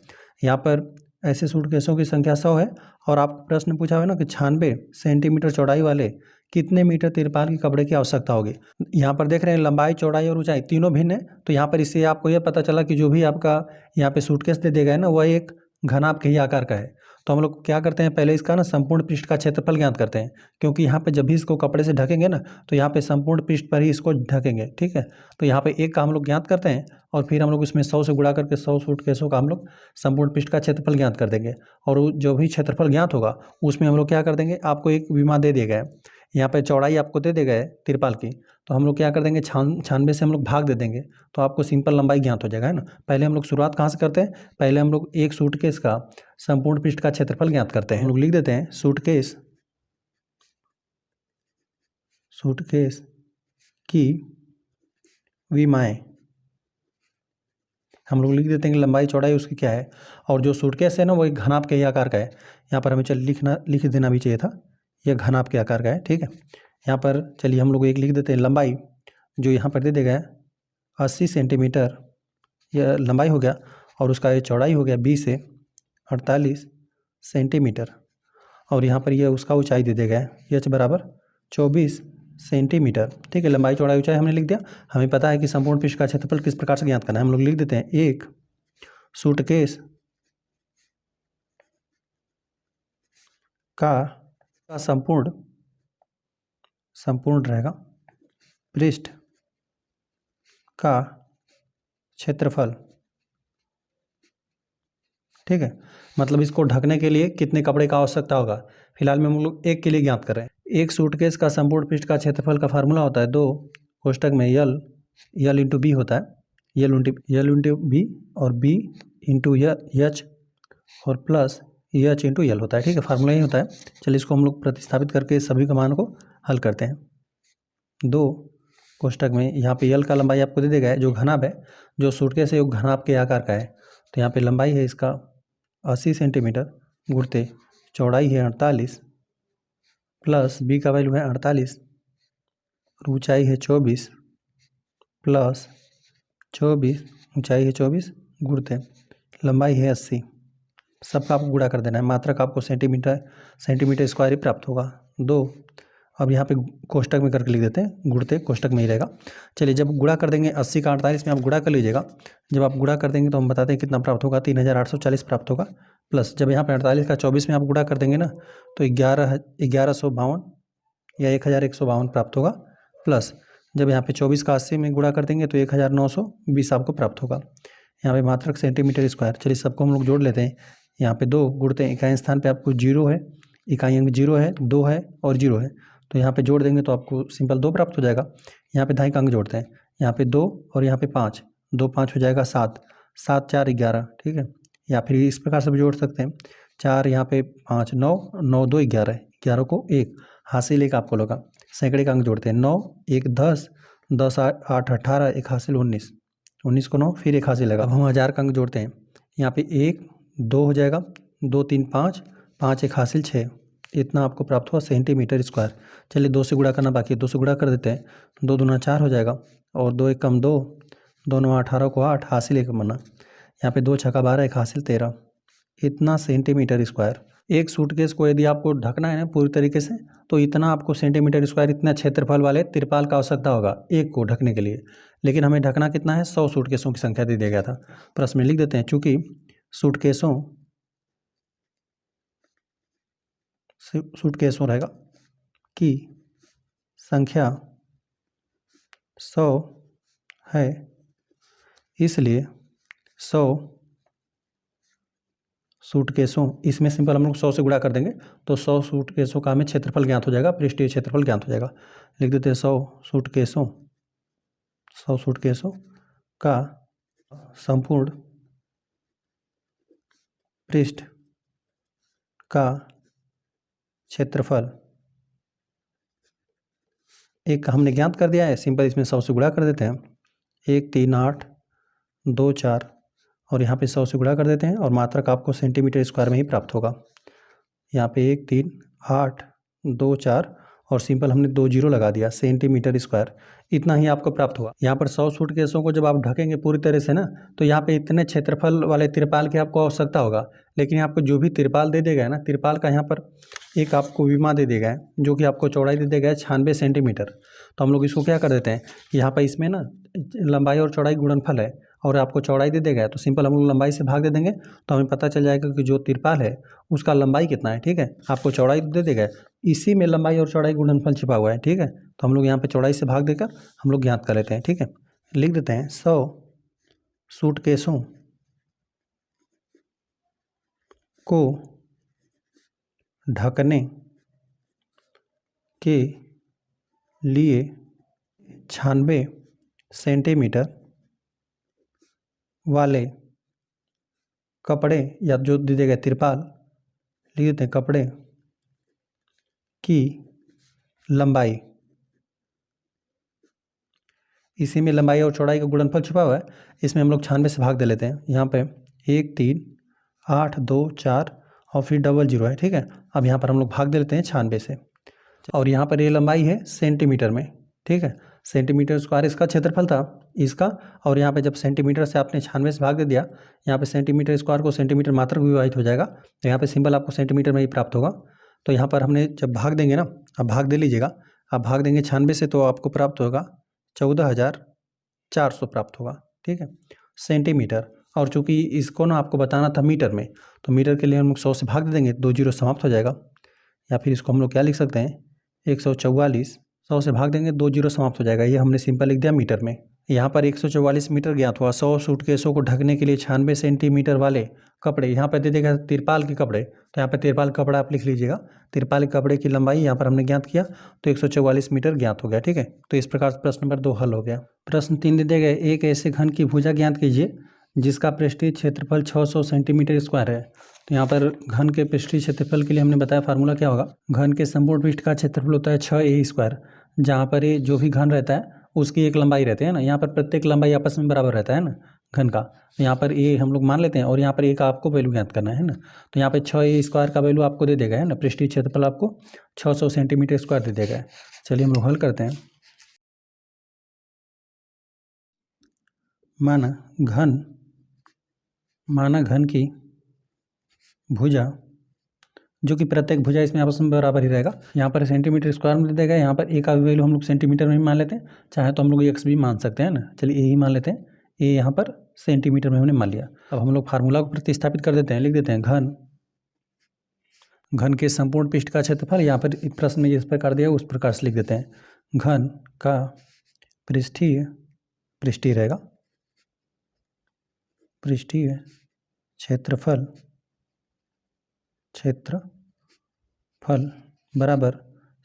यहाँ पर ऐसे सूटकेसों की संख्या 100 है और आपको प्रश्न पूछा हुआ है ना कि 96 सेंटीमीटर चौड़ाई वाले कितने मीटर तिरपाल की कपड़े की आवश्यकता होगी। यहाँ पर देख रहे हैं लंबाई, चौड़ाई और ऊंचाई तीनों भिन्न है, तो यहाँ पर इससे आपको यह पता चला कि जो भी आपका यहाँ पे सूटकेस दे दिया गया है ना वह एक घनाभ के ही आकार का है। तो हम लोग क्या करते हैं, पहले इसका ना संपूर्ण पृष्ठ का क्षेत्रफल ज्ञात करते हैं, क्योंकि यहाँ पे जब भी इसको कपड़े से ढकेंगे ना तो यहाँ पे संपूर्ण पृष्ठ पर ही इसको ढकेंगे, ठीक है। तो यहाँ पे एक का हम लोग ज्ञात करते हैं और फिर हम लोग इसमें 100 से गुणा करके 100 सूटकेसों का हम लोग संपूर्ण पृष्ठ का क्षेत्रफल ज्ञात कर देंगे। और जो भी क्षेत्रफल ज्ञात होगा उसमें हम लोग क्या कर देंगे, आपको एक विमा दे दिया गया है, यहाँ पे चौड़ाई आपको दे गए तिरपाल की, तो हम लोग क्या कर देंगे 96 से हम लोग भाग दे देंगे, तो आपको सिंपल लंबाई ज्ञात हो जाएगा, है ना। पहले हम लोग शुरुआत कहाँ से करते हैं, पहले हम लोग एक सूटकेस का संपूर्ण पृष्ठ का क्षेत्रफल ज्ञात करते हैं। हम लोग लिख देते हैं सूटकेस की विमाएं, हम लोग लिख देते हैं कि लंबाई चौड़ाई उसकी क्या है, और जो सूटकेस है ना वो एक घनाभ के ही आकार का है। यहाँ पर हमें लिख देना भी चाहिए था, यह घनाभ के आकार का है, ठीक है। यहाँ पर चलिए हम लोग एक लिख देते हैं लंबाई, जो यहाँ पर दे दिया गया 80 सेंटीमीटर, यह लंबाई हो गया, और उसका ये चौड़ाई हो गया 20 से 48 सेंटीमीटर, और यहाँ पर यह उसका ऊंचाई दे दिया गया है h बराबर 24 सेंटीमीटर, ठीक है। लंबाई, चौड़ाई, ऊंचाई हमने लिख दिया। हमें पता है कि संपूर्ण पृष्ठ का क्षेत्रफल किस प्रकार से ज्ञात करना है। हम लोग लिख देते हैं एक सूटकेस का संपूर्ण रहेगा पृष्ठ का क्षेत्रफल, ठीक है। मतलब इसको ढकने के लिए कितने कपड़े का आवश्यकता होगा, फिलहाल में हम लोग एक के लिए ज्ञात कर रहे हैं। एक सूटकेस का संपूर्ण पृष्ठ का क्षेत्रफल का फार्मूला होता है 2 कोष्टक में यल इंटू बी होता है, यल इंटू बी और बी इंटू एच और प्लस एच इंटू यल होता है, ठीक है। फार्मूला यही होता है। चलिए इसको हम लोग प्रतिस्थापित करके सभी का मान को हल करते हैं। 2 कोष्टक में यहाँ पे यल का लंबाई आपको दे देगा है, जो घनाभ है, जो सूटकेस है वो घनाभ के आकार का है, तो यहाँ पे लंबाई है इसका 80 सेंटीमीटर गुणते चौड़ाई है 48 प्लस बी का वैल्यू है 48 और ऊंचाई है 24 प्लस 24 ऊंचाई है 24 गुणते लंबाई है 80। सबका आपको गुणा कर देना है, मात्रक आपको सेंटीमीटर स्क्वायर ही प्राप्त होगा 2। अब यहाँ पे कोष्टक में करके लिख देते हैं, गुणते कोष्टक में ही रहेगा। चलिए जब गुणा कर देंगे 80 का 48 में आप गुणा कर लीजिएगा, जब आप गुणा कर देंगे तो हम बताते हैं कितना प्राप्त होगा, 3840 प्राप्त होगा। प्लस जब यहाँ पे 48 का 24 में आप गुणा कर देंगे ना तो 1152 या 1152 प्राप्त होगा। प्लस जब यहाँ पे 24 का 80 में गुणा कर देंगे तो 1920 आपको प्राप्त होगा। यहाँ पे मात्रक सेंटीमीटर स्क्वायर। चलिए सबको हम लोग जोड़ लेते हैं। यहाँ पे 2 गुणते इकाई स्थान पे आपको 0 है, इकाई अंक 0 है, 2 है और 0 है, तो यहाँ पे जोड़ देंगे तो आपको सिंपल 2 प्राप्त हो जाएगा। यहाँ पे दहाई का अंक जोड़ते हैं, यहाँ पे 2 और यहाँ पे 5, 2 5 हो जाएगा 7, 7 4 11, ठीक है। या फिर इस प्रकार से भी जोड़ सकते हैं, 4 यहाँ पे 5 9, 9 2 11, 11 को 1 हासिल 1 आपको लगा। सैकड़े का अंक जोड़ते हैं, 9 1 10, 10 8 18, 1 हासिल 19, 19 को 9 फिर 1 हासिल लगा। अब हम 1000 का अंक जोड़ते हैं, यहाँ पे 1 2 हो जाएगा, 2 3 5, 5 1 हासिल 6, इतना आपको प्राप्त हुआ सेंटीमीटर स्क्वायर। चलिए 2 से गुणा करना बाकी है, 2 से गुणा कर देते हैं, 2 दूना 4 हो जाएगा और 2 1 कम 2, 2 9 18 को 8 हासिल 1 बना, यहाँ पे 2 छक्का 12, 1 हासिल 13, इतना सेंटीमीटर स्क्वायर। एक सूटकेस को यदि आपको ढकना है ना पूरी तरीके से तो इतना आपको सेंटीमीटर स्क्वायर, इतना क्षेत्रफल वाले तिरपाल का आवश्यकता होगा एक को ढकने के लिए। लेकिन हमें ढकना कितना है, 100 सूटकेसों की संख्या दे दिया गया था। प्रश्न में लिख देते हैं, चूँकि सूटकेसों रहेगा की संख्या 100 है, इसलिए 100 सूटकेसों, इसमें सिंपल हम लोग 100 से गुणा कर देंगे तो 100 सूटकेसों का हमें क्षेत्रफल ज्ञात हो जाएगा, पृष्ठीय क्षेत्रफल ज्ञात हो जाएगा। लिख देते हैं 100 सूटकेसों का संपूर्ण पृष्ठ का क्षेत्रफल एक हमने ज्ञात कर दिया है, सिंपल इसमें 100 से गुणा कर देते हैं, 1 3 8 2 4 और यहाँ पे 100 से गुणा कर देते हैं और मात्रक आपको सेंटीमीटर स्क्वायर में ही प्राप्त होगा। यहाँ पे 1 3 8 2 4 और सिंपल हमने 2 जीरो लगा दिया, सेंटीमीटर स्क्वायर, इतना ही आपको प्राप्त हुआ। यहाँ पर 100 सूटकेसों को जब आप ढकेंगे पूरी तरह से ना, तो यहाँ पे इतने क्षेत्रफल वाले तिरपाल की आपको आवश्यकता होगा। लेकिन आपको जो भी तिरपाल दे देगा है ना, तिरपाल का यहाँ पर एक आपको विमा दे देगा है, जो कि आपको चौड़ाई दे देगा है 96 सेंटीमीटर। तो हम लोग इसको क्या कर देते हैं, यहाँ पर इसमें ना लंबाई और चौड़ाई गुणनफल है और आपको चौड़ाई दे देगा है, तो सिंपल हम लोग लंबाई से भाग दे देंगे तो हमें पता चल जाएगा कि जो तिरपाल है उसका लंबाई कितना है। ठीक है, आपको चौड़ाई दे देगा, इसी में लंबाई और चौड़ाई गुणनफल छिपा हुआ है। ठीक है, तो हम लोग यहाँ पे चौड़ाई से भाग देकर हम लोग ज्ञात कर लेते हैं। ठीक है, लिख देते हैं 100 सूटकेसों को ढकने के लिए 96 सेंटीमीटर वाले कपड़े, या जो दे देगा तिरपाल, लिख देते हैं कपड़े की लंबाई, इसी में लंबाई और चौड़ाई का गुणनफल छुपा हुआ है, इसमें हम लोग 96 से भाग दे लेते हैं। यहाँ पे 1 3 8 2 4 और फिर डबल जीरो है। ठीक है, अब यहाँ पर हम लोग भाग दे लेते हैं 96 से, और यहाँ पर ये लंबाई है सेंटीमीटर में। ठीक है, सेंटीमीटर स्क्वायर इसका क्षेत्रफल था इसका, और यहाँ पे जब सेंटीमीटर से आपने 96 से भाग दे दिया, यहाँ पे सेंटीमीटर स्क्वायर को सेंटीमीटर मात्रक विभाजित हो जाएगा, तो यहाँ पे सिंपल आपको सेंटीमीटर में ही प्राप्त होगा। तो यहाँ पर हमने जब भाग देंगे ना, अब भाग दे लीजिएगा, अब भाग देंगे 96 से तो आपको प्राप्त होगा 14,400 प्राप्त होगा। ठीक है, सेंटीमीटर, और चूंकि इसको ना आपको बताना था मीटर में, तो मीटर के लिए हम लोग 100 से भाग दे देंगे, 2 जीरो समाप्त हो जाएगा। या फिर इसको हम लोग क्या लिख सकते हैं, 144, 100 से भाग देंगे 2 जीरो समाप्त हो जाएगा, ये हमने सिंपल लिख दिया मीटर में। यहाँ पर 144 मीटर ज्ञात हुआ। 100 सूटकेसों को ढकने के लिए 96 सेंटीमीटर वाले कपड़े, यहाँ पर दे देगा तिरपाल के कपड़े, तो यहाँ पर तिरपाल कपड़ा आप लिख लीजिएगा। तिरपाल के कपड़े की लंबाई यहाँ पर हमने ज्ञात किया, तो 144 मीटर ज्ञात हो गया। ठीक है, तो इस प्रकार से प्रश्न नंबर 2 हल हो गया। प्रश्न 3 दे दिए गए, एक ऐसे घन की भुजा ज्ञात कीजिए जिसका पृष्ठीय क्षेत्रफल 600 सेंटीमीटर स्क्वायर है। तो यहाँ पर घन के पृष्ठीय क्षेत्रफल के लिए हमने बताया फार्मूला क्या होगा, घन के संपूर्ण पृष्ठ का क्षेत्रफल होता है 6a स्क्वायर, जहाँ पर ये जो भी घन रहता है उसकी एक लंबाई रहती है ना, यहाँ पर प्रत्येक लंबाई आपस में बराबर रहता है ना घन का, तो यहाँ पर ये हम लोग मान लेते हैं, और यहाँ पर एक आपको वैल्यू ज्ञात करना है ना, तो यहाँ पर 6a स्क्वायर का वैल्यू आपको दे देगा है ना, पृष्ठीय क्षेत्रफल आपको 600 सेंटीमीटर स्क्वायर दे देगा। चलिए हम लोग हल करते हैं। माना घन की भुजा, जो कि प्रत्येक भुजा इसमें आपस में बराबर ही रहेगा, यहाँ पर सेंटीमीटर स्क्वायर में दे देगा, यहाँ पर ए का वैल्यू हम लोग सेंटीमीटर में ही मान लेते हैं, चाहे तो हम लोग एक्स भी मान सकते हैं ना। चलिए ए ही मान लेते हैं, ए यहाँ पर सेंटीमीटर में हमने मान लिया। अब हम लोग फार्मूला को प्रतिस्थापित कर देते हैं, लिख देते हैं घन के संपूर्ण पृष्ठ का क्षेत्रफल, यहाँ पर प्रश्न में जिस प्रकार दिया उस प्रकार से लिख देते हैं, घन का पृष्ठीय रहेगा, पृष्ठीय क्षेत्रफल बराबर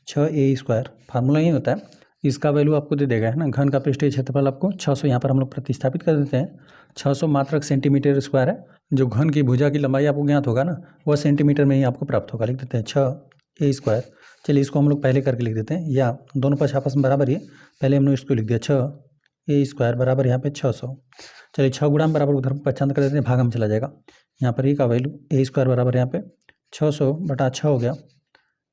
6a स्क्वायर, फार्मूला यही होता है, इसका वैल्यू आपको दे देगा है ना, घन का पृष्ठीय क्षेत्रफल आपको 600, यहाँ पर हम लोग प्रतिस्थापित कर देते हैं, 600 मात्रक सेंटीमीटर स्क्वायर है, जो घन की भुजा की लंबाई आपको ज्ञात होगा ना, वह सेंटीमीटर में ही आपको प्राप्त होगा। लिख देते हैं 6a स्क्वायर। चलिए इसको हम लोग पहले करके लिख देते हैं, या दोनों पक्ष आपस में बराबर ही है, पहले हमने इसको लिख दिया 6a स्क्वायर बराबर यहाँ पे 600। चलिए 6 गुणा में बराबर उधर पक्षांतर कर देते हैं, भाग में चला जाएगा, यहाँ पर ए का वैल्यू a स्क्वायर बराबर यहाँ पे 600/6 हो गया,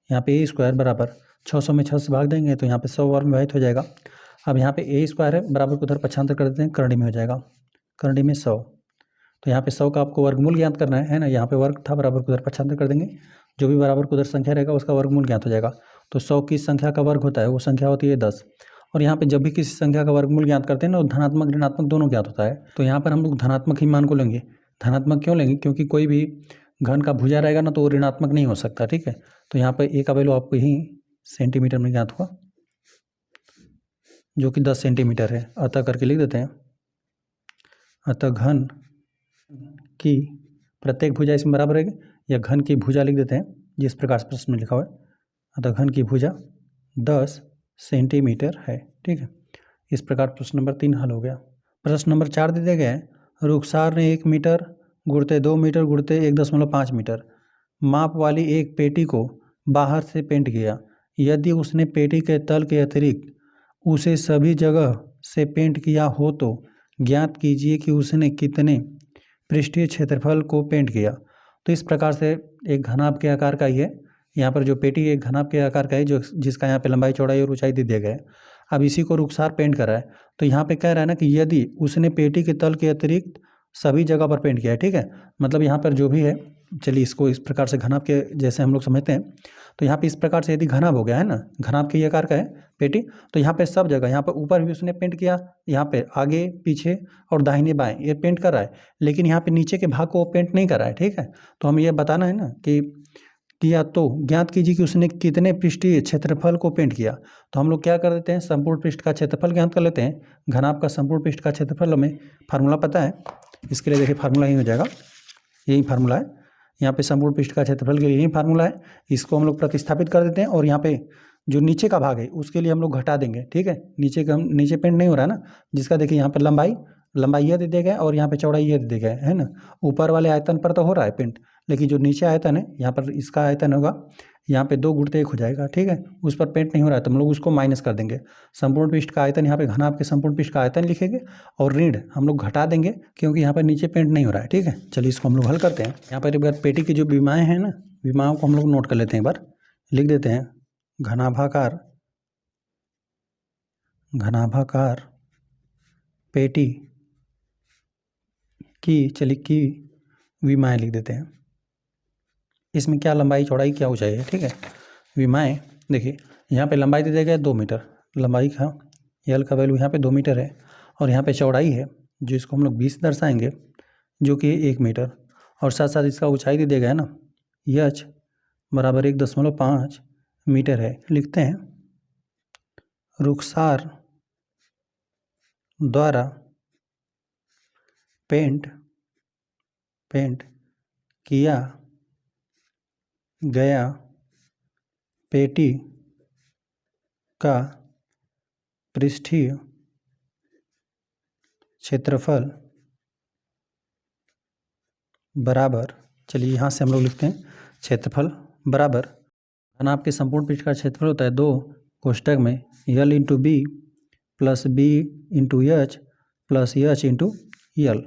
यहाँ पे ए स्क्वायर बराबर 600 में 6 से भाग देंगे तो यहाँ पे 100 वर्ग में विभाजित हो जाएगा। अब यहाँ पे ए स्क्वायर है बराबर को उधर पक्षांतर कर देते हैं, करंडी में हो जाएगा, करंडी में 100, तो यहाँ पे 100 का आपको वर्गमूल ज्ञात करना है ना, यहाँ पे वर्ग था बराबर को उधर पक्षांतर कर देंगे, जो भी बराबर को उधर संख्या रहेगा उसका वर्गमूल ज्ञात हो जाएगा। तो 100 की संख्या का वर्ग होता है, वो संख्या होती है 10, और यहाँ पे जब भी किसी संख्या का वर्गमूल ज्ञात करते हैं ना, धनात्मक ऋणात्मक दोनों ज्ञात होता है, तो यहाँ पर हम लोग धनात्मक ही मान को लेंगे। धनात्मक क्यों लेंगे, क्योंकि कोई भी घन का भुजा रहेगा ना तो वो ऋणात्मक नहीं हो सकता। ठीक है, तो यहाँ पर ए का वैल्यू आपको ही सेंटीमीटर में ज्ञात हुआ, जो कि 10 सेंटीमीटर है, अतः करके लिख देते हैं, अतः घन की प्रत्येक भुजा इसमें बराबर रहेगी, या घन की भुजा लिख देते हैं जिस प्रकार से प्रश्न में लिखा हुआ है, अतः घन की भुजा 10 सेंटीमीटर है। ठीक है, इस प्रकार प्रश्न नंबर 3 हल हो गया। प्रश्न नंबर 4 दे दिया गया है, रुखसार ने 1 मीटर गुणते 2 मीटर गुणते 1.5 मीटर माप वाली एक पेटी को बाहर से पेंट किया। यदि उसने पेटी के तल के अतिरिक्त उसे सभी जगह से पेंट किया हो तो ज्ञात कीजिए कि उसने कितने पृष्ठीय क्षेत्रफल को पेंट किया। तो इस प्रकार से एक घनाभ के आकार का ही है, यहाँ पर जो पेटी एक घनाभ के आकार का है जो जिसका यहाँ पे लंबाई चौड़ाई और ऊंचाई दे दिया गया है। अब इसी को रुखसार पेंट कर रहा है, तो यहाँ पे कह रहा है ना कि यदि उसने पेटी के तल के अतिरिक्त सभी जगह पर पेंट किया है, ठीक है, मतलब यहाँ पर जो भी है, चलिए इसको इस प्रकार से घनाभ के जैसे हम लोग समझते हैं, तो यहाँ पे इस प्रकार से यदि घनाभ हो गया है ना, घनाभ के ये आकार का है पेटी, तो यहाँ पे सब जगह, यहाँ पर ऊपर भी उसने पेंट किया, यहाँ पे आगे पीछे और दाहिने बाएं ये पेंट कर रहा है, लेकिन यहाँ पे नीचे के भाग को वो पेंट नहीं कर रहा है, ठीक है। तो हमें ये बताना है ना कि किया तो ज्ञात कीजिए कि उसने कितने पृष्ठीय क्षेत्रफल को पेंट किया। तो हम लोग क्या कर देते हैं, संपूर्ण पृष्ठ का क्षेत्रफल ज्ञात कर लेते हैं। घनाभ का संपूर्ण पृष्ठ का क्षेत्रफल हमें फार्मूला पता है, इसके लिए देखिए फार्मूला ही हो जाएगा, यही फार्मूला है, यहाँ पे संपूर्ण पृष्ठ का क्षेत्रफल के लिए यही फार्मूला है। इसको हम लोग प्रतिस्थापित कर देते हैं और यहाँ पे जो नीचे का भाग है उसके लिए हम लोग घटा देंगे, ठीक है। नीचे पेंट नहीं हो रहा है ना, जिसका देखिए यहाँ पर लंबाई यह दे दिया गया और यहाँ पे चौड़ाई यह दे दिया गया है ना। ऊपर वाले आयतन पर तो हो रहा है पेंट, लेकिन जो नीचे आयतन है यहाँ पर इसका आयतन होगा, यहाँ पे 2 गुणित 1 हो जाएगा, ठीक है, उस पर पेंट नहीं हो रहा है तो हम लोग उसको माइनस कर देंगे। संपूर्ण पृष्ठ का आयतन यहाँ पे घनाभ के संपूर्ण पृष्ठ का आयतन लिखेंगे और ऋण हम लोग घटा देंगे क्योंकि यहाँ पर नीचे पेंट नहीं हो रहा है, ठीक है। चलिए इसको हम लोग हल करते हैं। यहाँ पर एक बार पेटी की जो विमाएँ हैं ना, विमाओं को हम लोग नोट कर लेते हैं, एक बार लिख देते हैं। घनाभाकार पेटी की विमाएँ लिख देते हैं। इसमें क्या लंबाई चौड़ाई क्या ऊंचाई है, ठीक है। विमाएँ देखिए यहाँ पे लंबाई दे दिया गया 2 मीटर, लंबाई का यल का वैल्यू यहाँ पे 2 मीटर है और यहाँ पे चौड़ाई है जो इसको हम लोग 20 दर्शाएंगे जो कि 1 मीटर, और साथ साथ इसका ऊंचाई दे दिया गया है ना, यच बराबर 1.5 मीटर है। लिखते हैं रुखसार द्वारा पेंट किया गया पेटी का पृष्ठीय क्षेत्रफल बराबर, चलिए यहाँ से हम लोग लिखते हैं क्षेत्रफल बराबर घनाभ के संपूर्ण पृष्ठ का क्षेत्रफल होता है 2 कोष्टक में L into B plus B into H plus H into L.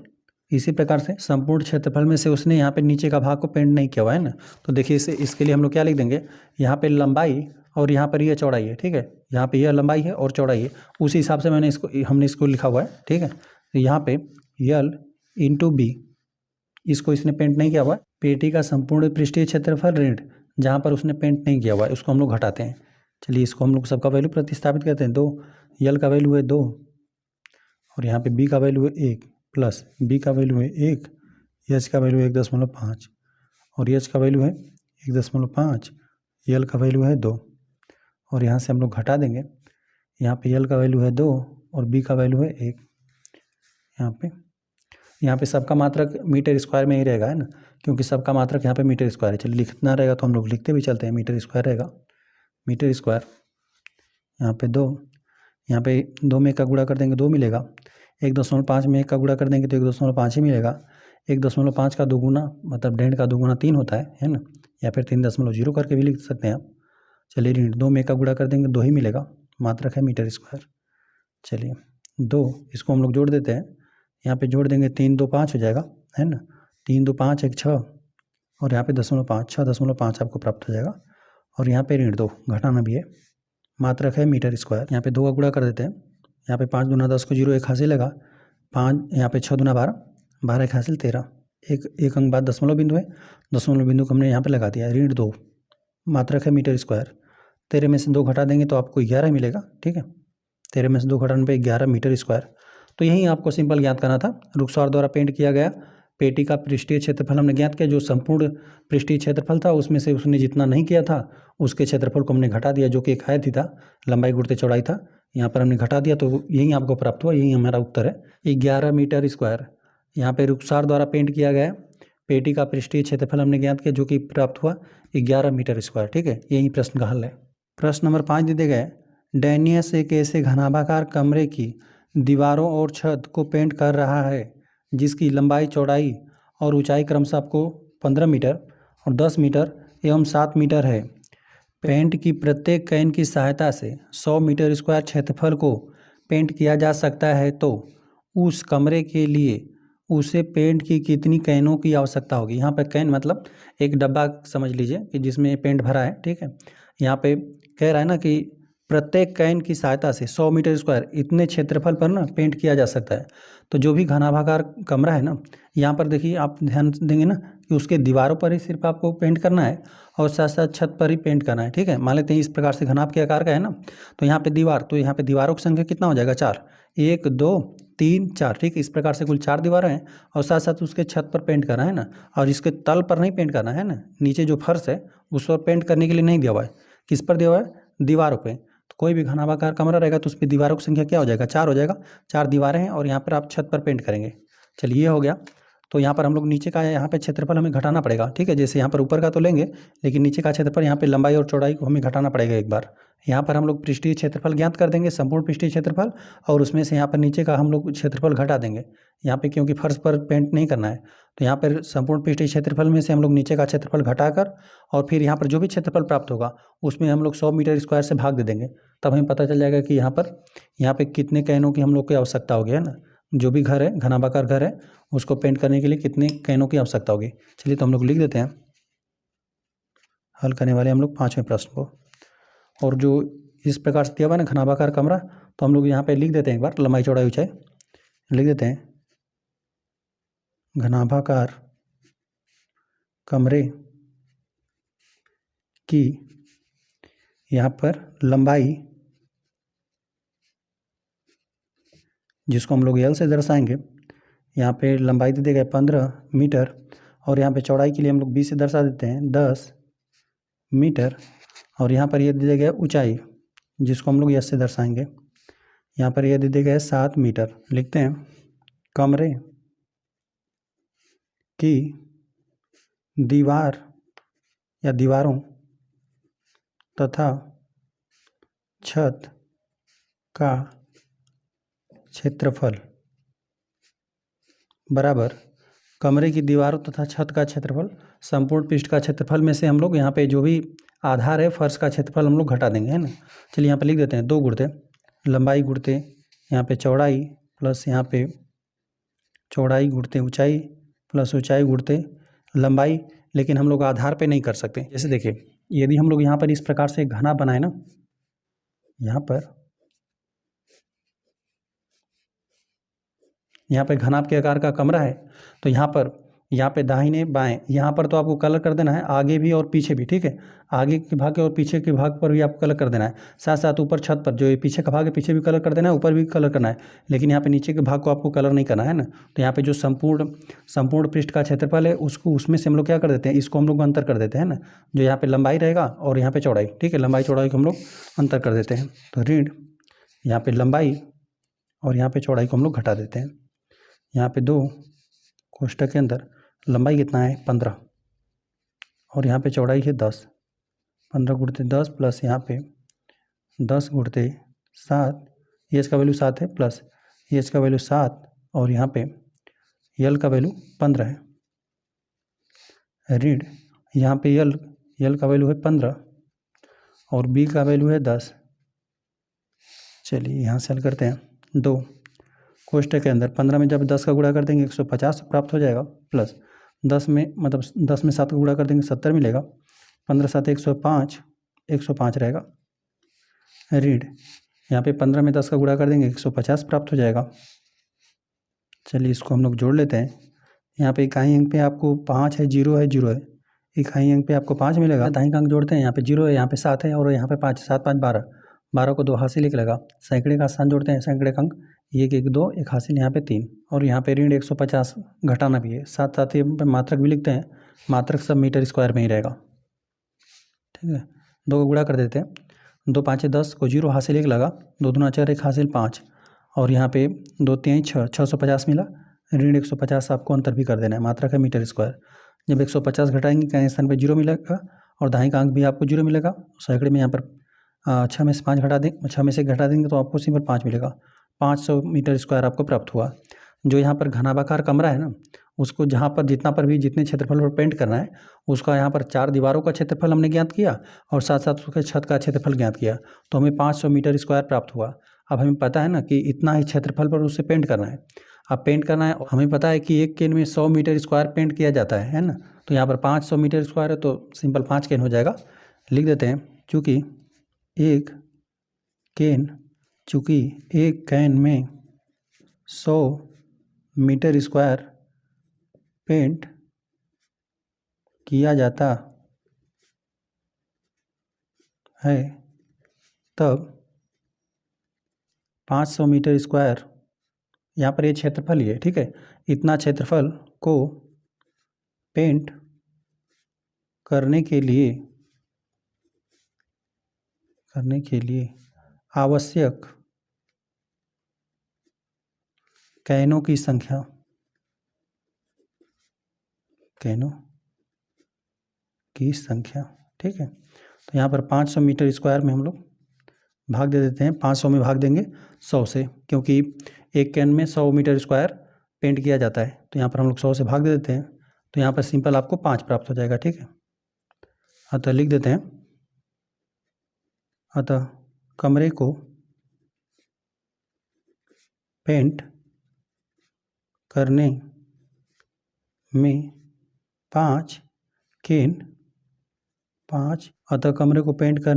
इसी प्रकार से संपूर्ण क्षेत्रफल में से उसने यहाँ पे नीचे का भाग को पेंट नहीं किया हुआ है ना, तो देखिए इसके लिए हम लोग क्या लिख देंगे, यहाँ पे लंबाई और यहाँ पर यह चौड़ाई है, ठीक है, यहाँ पे यह लंबाई है और चौड़ाई है, उसी हिसाब से हमने इसको लिखा हुआ है, ठीक है। तो यहाँ पे यल इंटू बी, इसको इसने पेंट नहीं किया हुआ है, पेटी का संपूर्ण पृष्ठीय क्षेत्रफल ऋण जहाँ पर उसने पेंट नहीं किया हुआ है उसको हम लोग घटाते हैं। चलिए इसको हम लोग सबका वैल्यू प्रतिस्थापित करते हैं। 2 यल का वैल्यू है 2 और यहाँ पे बी का वैल्यू है 1 प्लस बी का वैल्यू है 1, एच का वैल्यू है 1.5 और एच का वैल्यू है 1.5, यल का वैल्यू है 2 और यहाँ से हम लोग घटा देंगे। यहाँ पे यल का वैल्यू है 2 और बी का वैल्यू है 1। यहाँ पे सबका मात्रक मीटर स्क्वायर में ही रहेगा है ना, क्योंकि सबका मात्रक यहाँ पे मीटर स्क्वायर है। चलिए लिखना रहेगा तो हम लोग लिखते भी चलते हैं, मीटर स्क्वायर रहेगा, मीटर स्क्वायर यहाँ पे 2, यहाँ पे 2 में 1 का गुणा कर देंगे 2 मिलेगा, 1.5 में 1 का गुणा कर देंगे तो 1.5 ही मिलेगा, 1.5 का 2 गुना मतलब 1.5 का 2 गुना 3 होता है ना, या फिर 3.0 करके भी लिख सकते हैं आप। चलिए 2 में 1 का गुणा कर देंगे 2 ही मिलेगा, मात्रक है मीटर स्क्वायर। चलिए 2 इसको हम लोग जोड़ देते हैं, यहाँ पे जोड़ देंगे 3 2 5 हो जाएगा है ना, 3 2 5 1 6 और यहाँ पे 0.5 6.5 आपको प्राप्त हो जाएगा और यहाँ पे 2 घटाना भी है, मात्रक है मीटर स्क्वायर। यहाँ पे 2 का गुणा कर देते हैं, यहाँ पे 5 दूना 10 को 0 1 हासिल लगा, 5 यहाँ पे 6 दूना 12 12 1 हासिल 13, एक अंक बाद दशमलव बिंदु है, दशमलव बिंदु को हमने यहाँ पे लगा दिया, 2 मात्रक है मीटर स्क्वायर। 13 में से 2 घटा देंगे तो आपको 11 मिलेगा, ठीक है, 13 में से 2 घटाने पे 11 मीटर स्क्वायर। तो यही आपको सिंपल ज्ञात करना था। रुखसार द्वारा पेंट किया गया पेटी का पृष्ठीय क्षेत्रफल हमने ज्ञात किया, जो संपूर्ण पृष्ठीय क्षेत्रफल था उसमें से उसने जितना नहीं किया था उसके क्षेत्रफल को हमने घटा दिया, जो कि एक आयत ही था, लंबाई गुणित चौड़ाई था, यहाँ पर हमने घटा दिया तो यही आपको प्राप्त हुआ, यही हमारा उत्तर है 11 मीटर स्क्वायर। यहाँ पे रुखसार द्वारा पेंट किया गया पेटी का पृष्ठीय क्षेत्रफल हमने ज्ञात किया जो कि प्राप्त हुआ 11 मीटर स्क्वायर, ठीक है, यही प्रश्न का हल है। प्रश्न नंबर 5 दे दिए गए, डैनियस एक ऐसे घनाभाकार कमरे की दीवारों और छत को पेंट कर रहा है जिसकी लंबाई चौड़ाई और ऊंचाई क्रमशः आपको 15 मीटर और 10 मीटर एवं 7 मीटर है। पेंट की प्रत्येक कैन की सहायता से 100 मीटर स्क्वायर क्षेत्रफल को पेंट किया जा सकता है, तो उस कमरे के लिए उसे पेंट की कितनी कैनों की आवश्यकता होगी। यहाँ पे कैन मतलब एक डब्बा समझ लीजिए कि जिसमें पेंट भरा है, ठीक है। यहाँ पे कह रहा है ना कि प्रत्येक कैन की सहायता से 100 मीटर स्क्वायर इतने क्षेत्रफल पर ना पेंट किया जा सकता है। तो जो भी घनाभागार कमरा है ना, यहाँ पर देखिए आप ध्यान देंगे ना कि उसके दीवारों पर ही सिर्फ आपको पेंट करना है और साथ साथ छत पर ही पेंट करना है, ठीक है। मान लेते हैं इस प्रकार से घनाभ के आकार का है ना, तो यहाँ पे दीवार, तो यहाँ पे दीवारों की संख्या कितना हो जाएगा, 4, 1 2 3 4, ठीक है। इस प्रकार से कुल 4 दीवारें हैं और साथ साथ उसके छत पर पेंट करना है ना, और इसके तल पर नहीं पेंट करना है ना, नीचे जो फर्श है उस पर पेंट करने के लिए नहीं दिया हुआ है। किस पर दिया हुआ है, दीवारों पे। तो कोई भी घनाभागार कमरा रहेगा तो उसकी दीवारों की संख्या क्या हो जाएगा, 4 हो जाएगा। 4 दीवारें हैं और यहाँ पर आप छत पर पेंट करेंगे। चलिए ये हो गया। तो यहाँ पर हम लोग नीचे का यहाँ पे क्षेत्रफल हमें घटाना पड़ेगा, ठीक है। जैसे यहाँ पर ऊपर का तो लेंगे, लेकिन नीचे का क्षेत्रफल यहाँ पे लंबाई और चौड़ाई को हमें घटाना पड़ेगा एक बार। यहाँ पर हम लोग पृष्ठीय क्षेत्रफल ज्ञात कर देंगे, संपूर्ण पृष्ठीय क्षेत्रफल, और उसमें से यहाँ पर नीचे का हम लोग क्षेत्रफल घटा देंगे। यहाँ पे क्योंकि फर्श पर पेंट नहीं करना है, तो यहाँ पर संपूर्ण पृष्ठीय क्षेत्रफल में से हम लोग नीचे का क्षेत्रफल घटाकर और फिर यहाँ पर जो भी क्षेत्रफल प्राप्त होगा उसमें हम लोग 100 मीटर स्क्वायर से भाग दे देंगे। तब हमें पता चल जाएगा कि यहाँ पे कितने कैनों की हम लोग की आवश्यकता होगी, है ना। जो भी घर है, घनाभागार घर है, उसको पेंट करने के लिए कितने कैनों की आवश्यकता होगी। चलिए तो हम लोग लिख देते हैं, हल करने वाले हम लोग 5वें प्रश्न को। और जो इस प्रकार से दिया हुआ है ना घनाभागार कमरा, तो हम लोग यहाँ पे लिख देते हैं एक बार, लंबाई चौड़ाई ऊंचाई लिख देते हैं। घनाभागार कमरे की यहाँ पर लंबाई, जिसको हम लोग एल से दर्शाएंगे, यहाँ पे लंबाई दे देगा 15 मीटर, और यहाँ पे चौड़ाई के लिए हम लोग 20 से दर्शा देते हैं 10 मीटर, और यहाँ पर ये दे दिया गया ऊंचाई, जिसको हम लोग एस से दर्शाएंगे। यहाँ पर ये दे दिया गया 7 मीटर। लिखते हैं कमरे की दीवार या दीवारों तथा छत का क्षेत्रफल बराबर कमरे की दीवारों तथा छत का क्षेत्रफल संपूर्ण पृष्ठ का क्षेत्रफल में से हम लोग यहाँ पे जो भी आधार है फर्श का क्षेत्रफल हम लोग घटा देंगे, है ना। चलिए यहाँ पे लिख देते हैं 2 गुणते लंबाई गुणते यहाँ पे चौड़ाई प्लस यहाँ पे चौड़ाई गुणते ऊंचाई प्लस ऊंचाई गुणते लंबाई। लेकिन हम लोग आधार पे नहीं कर सकते। जैसे देखिए, यदि हम लोग यहाँ पर इस प्रकार से घना बनाए ना, यहाँ पे घनाभ के आकार का कमरा है, तो यहाँ पे दाहिने बाएं, यहाँ पर तो आपको कलर कर देना है, आगे भी और पीछे भी, ठीक है। आगे के भाग और पीछे के भाग पर भी आपको कलर कर देना है। साथ साथ ऊपर छत पर जो ये पीछे का भाग है, पीछे भी कलर कर देना है, ऊपर भी कलर करना है। लेकिन यहाँ पे नीचे के भाग को आपको कलर नहीं करना है ना। तो यहाँ पे जो संपूर्ण पृष्ठ का क्षेत्रफल है उसको, उसमें से हम लोग क्या कर देते हैं, इसको हम लोग अंतर कर देते हैं ना। जो यहाँ पे लंबाई रहेगा और यहाँ पे चौड़ाई, ठीक है, लंबाई चौड़ाई को हम लोग अंतर कर देते हैं। तो ऋण यहाँ पे लंबाई और यहाँ पे चौड़ाई को हम लोग घटा देते हैं। यहाँ पे 2 कोष्ठक के अंदर लंबाई कितना है 15 और यहाँ पे चौड़ाई है 10। 15 गुणते 10 प्लस यहाँ पे 10 गुणते 7, एच का वैल्यू 7 है, प्लस एच का वैल्यू 7 और यहाँ पे यल का वैल्यू 15 है। ऋण यहाँ पे यल का वैल्यू है 15 और बी का वैल्यू है 10। चलिए यहाँ से हल करते हैं। 2 कोष्ठक के अंदर 15 में जब 10 का गुणा कर देंगे 150 प्राप्त हो जाएगा, प्लस 10 में 7 का गुणा कर देंगे 70 मिलेगा। 15 7 105 रहेगा। ऋण यहाँ पे 15 में 10 का गुणा कर देंगे 150 प्राप्त हो जाएगा। चलिए इसको हम लोग जोड़ लेते हैं। यहाँ पे इकाई अंक पे आपको 5 है, 0 है, 0 है। इकाई अंक पे आपको 5 मिलेगा। दाहिने अंक जोड़ते हैं, यहाँ पे 0 है, यहाँ पे 7 है और यहाँ पे 5, 7 5 12, 12 को 2 हासिल एक लगा। सैकड़े का स्थान जोड़ते हैं, सैकड़े का अंक 1 1 2, एक हासिल यहाँ पे 3, और यहाँ पे ऋण 150 घटाना भी है। साथ साथ ही मात्रक भी लिखते हैं, मात्रक सब मीटर स्क्वायर में ही रहेगा, ठीक है। 2 को गुणा कर देते हैं, 2 5 10 को 0 हासिल 1 लगा, 2 दूना 4 1 हासिल 5, और यहाँ पे 2 3 6, 650 मिला। ऋण 150 आपको अंतर भी कर देना है, मात्रक है मीटर स्क्वायर। जब 150 घटाएंगे कहीं स्थान पर 0 मिलेगा और दाहिने का अंक भी आपको 0 मिलेगा। सैकड़े में यहाँ पर 6 में से 5 घटा दें, 6 में से घटा देंगे तो आपको सिंपल 5 मिलेगा। 500 मीटर स्क्वायर आपको प्राप्त हुआ। जो यहाँ पर घनाभागार कमरा है ना, उसको जहाँ पर जितने क्षेत्रफल पर पेंट करना है उसका यहाँ पर 4 दीवारों का क्षेत्रफल हमने ज्ञात किया और साथ साथ उसके छत का क्षेत्रफल ज्ञात किया, तो हमें 500 मीटर स्क्वायर प्राप्त हुआ। अब हमें पता है ना कि इतना ही क्षेत्रफल पर उसे पेंट करना है। अब पेंट करना है, हमें पता है कि एक केन में 100 मीटर स्क्वायर पेंट किया जाता है ना। तो यहाँ पर 500 मीटर स्क्वायर है तो सिंपल 5 केन हो जाएगा। लिख देते हैं चूँकि एक कैन में 100 मीटर स्क्वायर पेंट किया जाता है, तब 500 मीटर स्क्वायर, यहाँ पर ये क्षेत्रफल ही है, ठीक है, इतना क्षेत्रफल को पेंट करने के लिए आवश्यक कैनों की संख्या, ठीक है। तो यहाँ पर 500 मीटर स्क्वायर में हम लोग भाग दे देते हैं, 500 में भाग देंगे 100 से, क्योंकि एक कैन में 100 मीटर स्क्वायर पेंट किया जाता है। तो यहाँ पर हम लोग 100 से भाग दे देते हैं, तो यहाँ पर सिंपल आपको 5 प्राप्त हो जाएगा, ठीक है। अतः लिख देते हैं, अतः कमरे को पेंट करने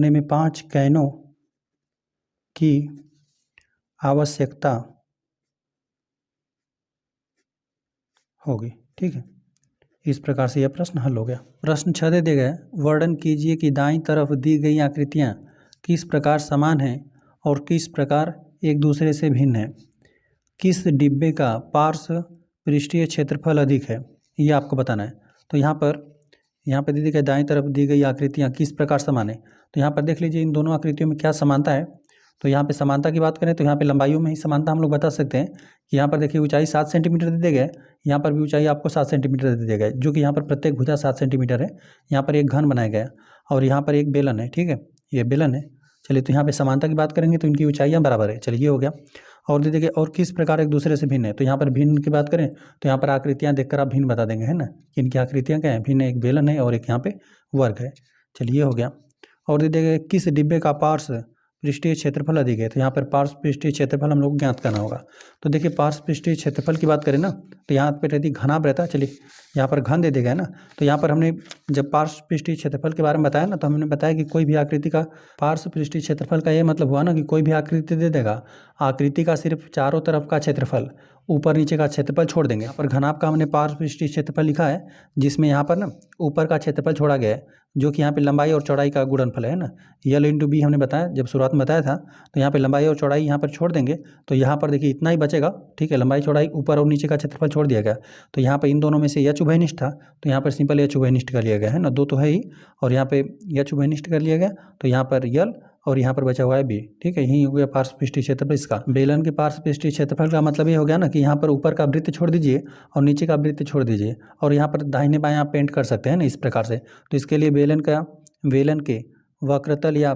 में 5 कैनों की आवश्यकता होगी, ठीक है। इस प्रकार से यह प्रश्न हल हो गया। प्रश्न 6 दे दिए गए, वर्णन कीजिए कि दाईं तरफ दी गई आकृतियाँ किस प्रकार समान हैं और किस प्रकार एक दूसरे से भिन्न हैं। किस डिब्बे का पार्श्व पृष्ठीय क्षेत्रफल अधिक है, ये आपको बताना है। तो यहाँ पर दीदी के दाईं तरफ दी गई आकृतियाँ किस प्रकार समान है। तो यहाँ पर देख लीजिए इन दोनों आकृतियों में क्या समानता है। तो यहाँ पे समानता की बात करें तो यहाँ पे लंबाइयों में ही समानता हम लोग बता सकते हैं कि यहाँ पर देखिए ऊंचाई 7 सेंटीमीटर दे दिए गए, यहाँ पर भी ऊंचाई आपको 7 सेंटीमीटर दे दिया गया है, जो कि यहाँ पर प्रत्येक भुजा 7 सेंटीमीटर है। यहाँ पर एक घन बनाया गया और यहाँ पर एक बेलन है, ठीक है, ये बेलन है। चलिए तो यहाँ पर समानता की बात करेंगे तो इनकी ऊंचाइयाँ बराबर है। चलिए ये हो गया। और दे देखिए और किस प्रकार एक दूसरे से भिन्न है। तो यहाँ पर भिन्न की बात करें तो यहाँ पर आकृतियाँ देखकर आप भिन्न बता देंगे, है ना, कि इनकी आकृतियाँ क्या हैं, भिन्न है, एक बेलन है और एक यहाँ पे वर्ग है। चलिए हो गया। और दे देखिए किस डिब्बे का पार्श्व पृष्ठीय क्षेत्रफल अधिक है। तो यहाँ पर पार्श्व पृष्ठीय क्षेत्रफल हम लोग ज्ञात करना होगा। तो देखिए पार्श्व पृष्ठीय क्षेत्रफल की बात करें ना तो यहाँ पर यदि घनाभ रहता है, चलिए यहाँ पर घन दे देगा, है ना। तो यहाँ पर हमने जब पार्श्व पृष्ठीय क्षेत्रफल के बारे में बताया ना तो हमने बताया कि कोई भी आकृति का पार्श्व पृष्ठीय क्षेत्रफल का ये मतलब हुआ ना कि कोई भी आकृति दे देगा, आकृति का सिर्फ चारों तरफ का क्षेत्रफल, ऊपर नीचे का क्षेत्रफल छोड़ देंगे। यहाँ पर घनाभ का हमने पार्श्व पृष्ठीय क्षेत्रफल लिखा है, जिसमें यहाँ पर ना ऊपर का क्षेत्रफल छोड़ा गया है, जो कि यहाँ पे लंबाई और चौड़ाई का गुणनफल है ना। यल इंटू बी हमने बताया, जब शुरुआत में बताया था। तो यहाँ पे लंबाई और चौड़ाई यहाँ पर छोड़ देंगे तो यहाँ पर देखिए इतना ही बचेगा, ठीक है। लंबाई चौड़ाई ऊपर और नीचे का क्षेत्रफल छोड़ दिया गया। तो यहाँ पर इन दोनों में से एच उभयनिष्ठ था, तो यहाँ पर सिंपल एच उभयनिष्ठ कर लिया गया, है ना, दो तो है ही, और यहाँ पे एच उभयनिष्ठ कर लिया गया। तो यहाँ पर यल और यहाँ पर बचा हुआ है बी, ठीक है। यही हो गया पार्श्व पृष्ठीय क्षेत्रफल इसका। बेलन के पार्श्व पृष्ठीय क्षेत्रफल का मतलब ये हो गया ना कि यहाँ पर ऊपर का वृत्त छोड़ दीजिए और नीचे का वृत्त छोड़ दीजिए, और यहाँ पर दाहिने बाएं आप पेंट कर सकते हैं ना इस प्रकार से। तो इसके लिए बेलन के वक्रतल या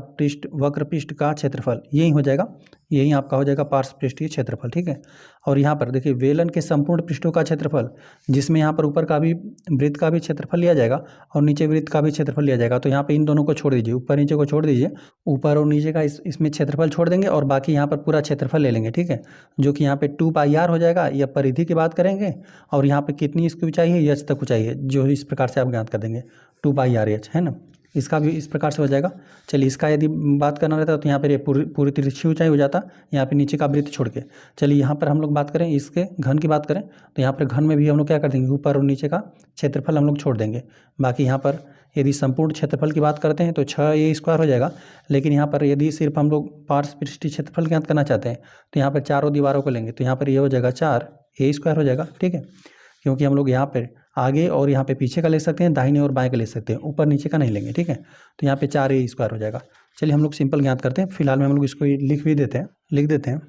वक्र पृष्ठ का क्षेत्रफल यही हो जाएगा, यही आपका हो जाएगा पार्श्व पृष्ठीय क्षेत्रफल, ठीक है। और यहाँ पर देखिए बेलन के संपूर्ण पृष्ठों का क्षेत्रफल, जिसमें यहाँ पर ऊपर का भी वृत्त का भी क्षेत्रफल लिया जाएगा और नीचे वृत्त का भी क्षेत्रफल लिया जाएगा। तो यहाँ पे इन दोनों को छोड़ दीजिए, ऊपर नीचे को छोड़ दीजिए, ऊपर और नीचे का इसमें क्षेत्रफल छोड़ देंगे और बाकी यहाँ पर पूरा क्षेत्रफल ले लेंगे, ठीक है, जो कि यहाँ पे 2πr हो जाएगा। यह परिधि की बात करेंगे और यहाँ पे कितनी इसकी ऊंचाई है, एच तक ऊंचाई है, जो इस प्रकार से आप ज्ञात कर देंगे 2πr है ना। इसका भी इस प्रकार से हो जाएगा। चलिए इसका यदि बात करना रहता तो यहाँ पर ये पूरी तिरछी ऊंचाई हो जाता, यहाँ पे नीचे का वृत्त छोड़ के। चलिए यहाँ पर हम लोग बात करें इसके घन की बात करें तो यहाँ पर घन में भी हम लोग क्या कर देंगे, ऊपर और नीचे का क्षेत्रफल हम लोग छोड़ देंगे। बाकी यहाँ पर यदि संपूर्ण क्षेत्रफल की बात करते हैं तो 6a² हो जाएगा। लेकिन यहाँ पर यदि सिर्फ हम लोग पार्श्व पृष्ठीय क्षेत्रफल ज्ञात करना चाहते हैं तो यहाँ पर चारों दीवारों को लेंगे, तो यहाँ पर ये हो जाएगा 4a² हो जाएगा, ठीक है। क्योंकि हम लोग यहाँ पर आगे और यहाँ पे पीछे का ले सकते हैं, दाहिने और बाएं का ले सकते हैं, ऊपर नीचे का नहीं लेंगे, ठीक है। तो यहाँ पे 4a² हो जाएगा। चलिए हम लोग सिंपल ज्ञात करते हैं। फिलहाल में हम लोग इसको लिख देते हैं।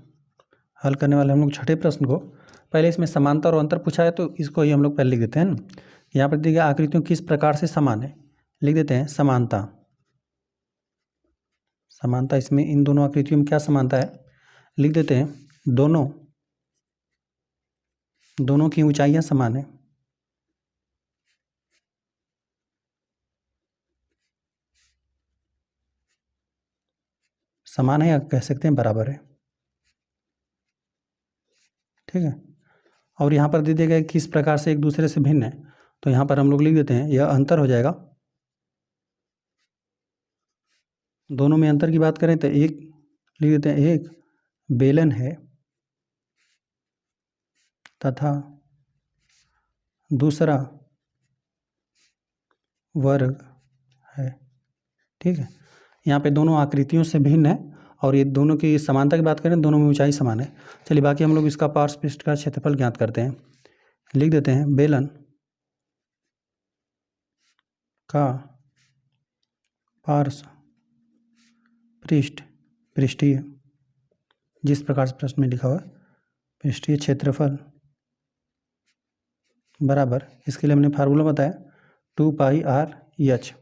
हल करने वाले हम लोग छठे प्रश्न को, पहले इसमें समानता और अंतर पूछा है तो इसको ही हम लोग पहले लिख देते हैं ना। यहाँ पर देखिए आकृतियों किस प्रकार से समान है, लिख देते हैं समानता। इसमें इन दोनों आकृतियों में क्या समानता है, लिख देते हैं दोनों की ऊंचाइयाँ समान है। समान है या कह सकते हैं बराबर है, ठीक है। और यहाँ पर दे दिया गया है किस प्रकार से एक दूसरे से भिन्न है, तो यहाँ पर हम लोग लिख देते हैं यह अंतर हो जाएगा। दोनों में अंतर की बात करें तो एक लिख देते हैं, एक बेलन है तथा दूसरा वर्ग है। ठीक है, यहाँ पे दोनों आकृतियों से भिन्न है और ये दोनों की समानता की बात करें दोनों में ऊंचाई समान है। चलिए बाकी हम लोग इसका पार्श्व पृष्ठ का क्षेत्रफल ज्ञात करते हैं। लिख देते हैं बेलन का पार्श्व पृष्ठ पृष्ठीय, जिस प्रकार से प्रश्न में लिखा हुआ है पृष्ठीय क्षेत्रफल बराबर, इसके लिए हमने फार्मूला बताया 2πr/h।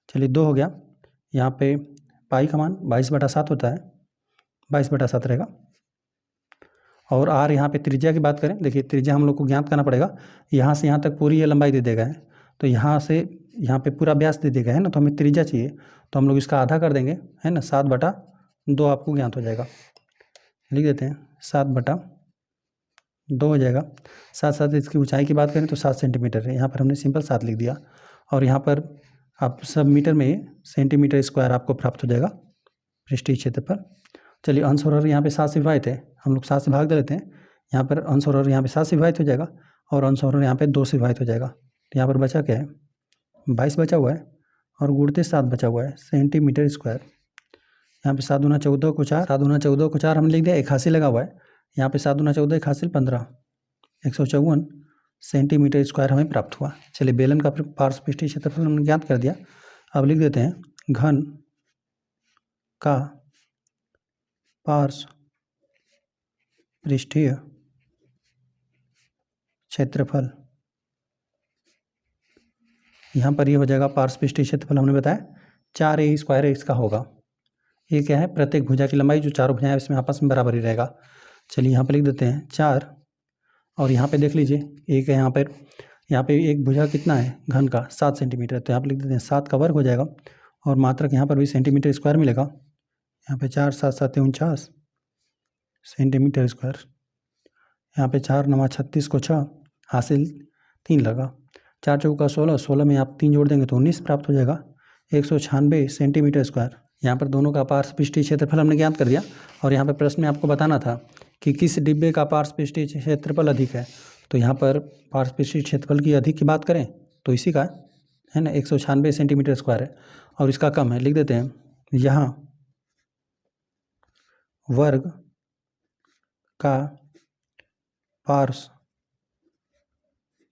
चलिए 2 हो गया, यहाँ पे पाई का मान 22/7 होता है, 22/7 रहेगा। और r यहाँ पे त्रिज्या की बात करें, देखिए त्रिज्या हम लोग को ज्ञात करना पड़ेगा। यहाँ से यहाँ तक पूरी ये लंबाई दे देगा है, तो यहाँ से यहाँ पे पूरा व्यास दे देगा है ना, तो हमें त्रिज्या चाहिए तो हम लोग इसका आधा कर देंगे है ना, 7/2 आपको ज्ञात हो जाएगा। लिख देते हैं 7/2 हो जाएगा। साथ साथ इसकी ऊंचाई की बात करें तो 7 सेंटीमीटर है, यहाँ पर हमने सिंपल 7 लिख दिया। और यहाँ पर आप सब मीटर में सेंटीमीटर स्क्वायर आपको प्राप्त हो जाएगा पृष्ठीय क्षेत्रफल। चलिए अंश और हर यहाँ पे 7 से विभाजित है, हम लोग 7 से भाग दे लेते हैं। यहाँ पर अंश और हर यहाँ पे 7 से विभाजित हो जाएगा और अंश और हर यहाँ पे 2 से विभाजित हो जाएगा। तो यहाँ पर बचा क्या है, 22 बचा हुआ है और गुणते 7 बचा हुआ है सेंटीमीटर स्क्वायर। यहाँ पे 7 दूना 14 को 4, 7 दूना 14 को 4 हमने लिख दिया, 81 लगा हुआ है। यहाँ पे 7 दूना 14 81 15, 154 सेंटीमीटर स्क्वायर हमें प्राप्त हुआ। चलिए बेलन का पार्श्व पृष्ठीय क्षेत्रफल हमने ज्ञात कर दिया। अब लिख देते हैं घन का पार्श्व पृष्ठीय क्षेत्रफल, यहाँ पर ये हो जाएगा पार्श्व पृष्ठीय क्षेत्रफल हमने बताया 4a² इसका होगा। ये क्या है, प्रत्येक भुजा की लंबाई जो चारों भुजाएं इसमें आपस में बराबर ही रहेगा। चलिए यहाँ पर लिख देते हैं 4 और यहाँ पे देख लीजिए एक है, यहाँ पे एक भुजा कितना है घन का 7 सेंटीमीटर, तो यहाँ पे लिख देते हैं 7 का वर्ग हो जाएगा और मात्रक यहाँ पर भी सेंटीमीटर स्क्वायर मिलेगा। यहाँ पे 4 7 7 49 सेंटीमीटर स्क्वायर। यहाँ पे 4 9 36 को 6 हासिल 3 लगा, 4 चौका 16, 16 में आप 3 जोड़ देंगे तो 19 प्राप्त हो जाएगा, 196 सेंटीमीटर स्क्वायर। यहाँ पर दोनों का पार्श्व पृष्ठीय क्षेत्रफल हमने ज्ञात कर दिया। और यहाँ पर प्रश्न में आपको बताना था कि किस डिब्बे का पार्श्व पृष्ठीय क्षेत्रफल अधिक है, तो यहाँ पर पार्श्व पृष्ठीय क्षेत्रफल की अधिक की बात करें तो इसी का है ना 196 सेंटीमीटर स्क्वायर है और इसका कम है। लिख देते हैं यहाँ वर्ग का पार्श्व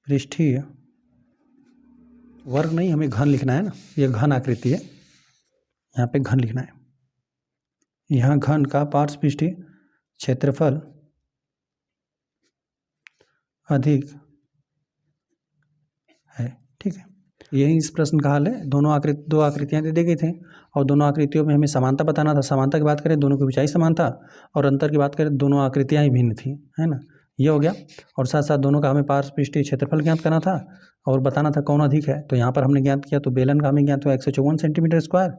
पृष्ठीय, वर्ग नहीं हमें घन लिखना है ना, ये घन आकृति है, यहाँ पे घन लिखना है। यहाँ घन का पार्श्व पृष्ठीय क्षेत्रफल अधिक है। ठीक है, यही इस प्रश्न का हल है। दो आकृतियाँ दे दी गई थी और दोनों आकृतियों में हमें समानता बताना था। समानता की बात करें दोनों की ऊंचाई समान था और अंतर की बात करें दोनों आकृतियाँ ही भिन्न थी, है ना, ये हो गया। और साथ साथ दोनों का हमें पार्श्व पृष्ठीय क्षेत्रफल ज्ञात करना था और बताना था कौन अधिक है। तो यहाँ पर हमने ज्ञात किया, तो बेलन का हमें ज्ञात हुआ 154 सेंटीमीटर स्क्वायर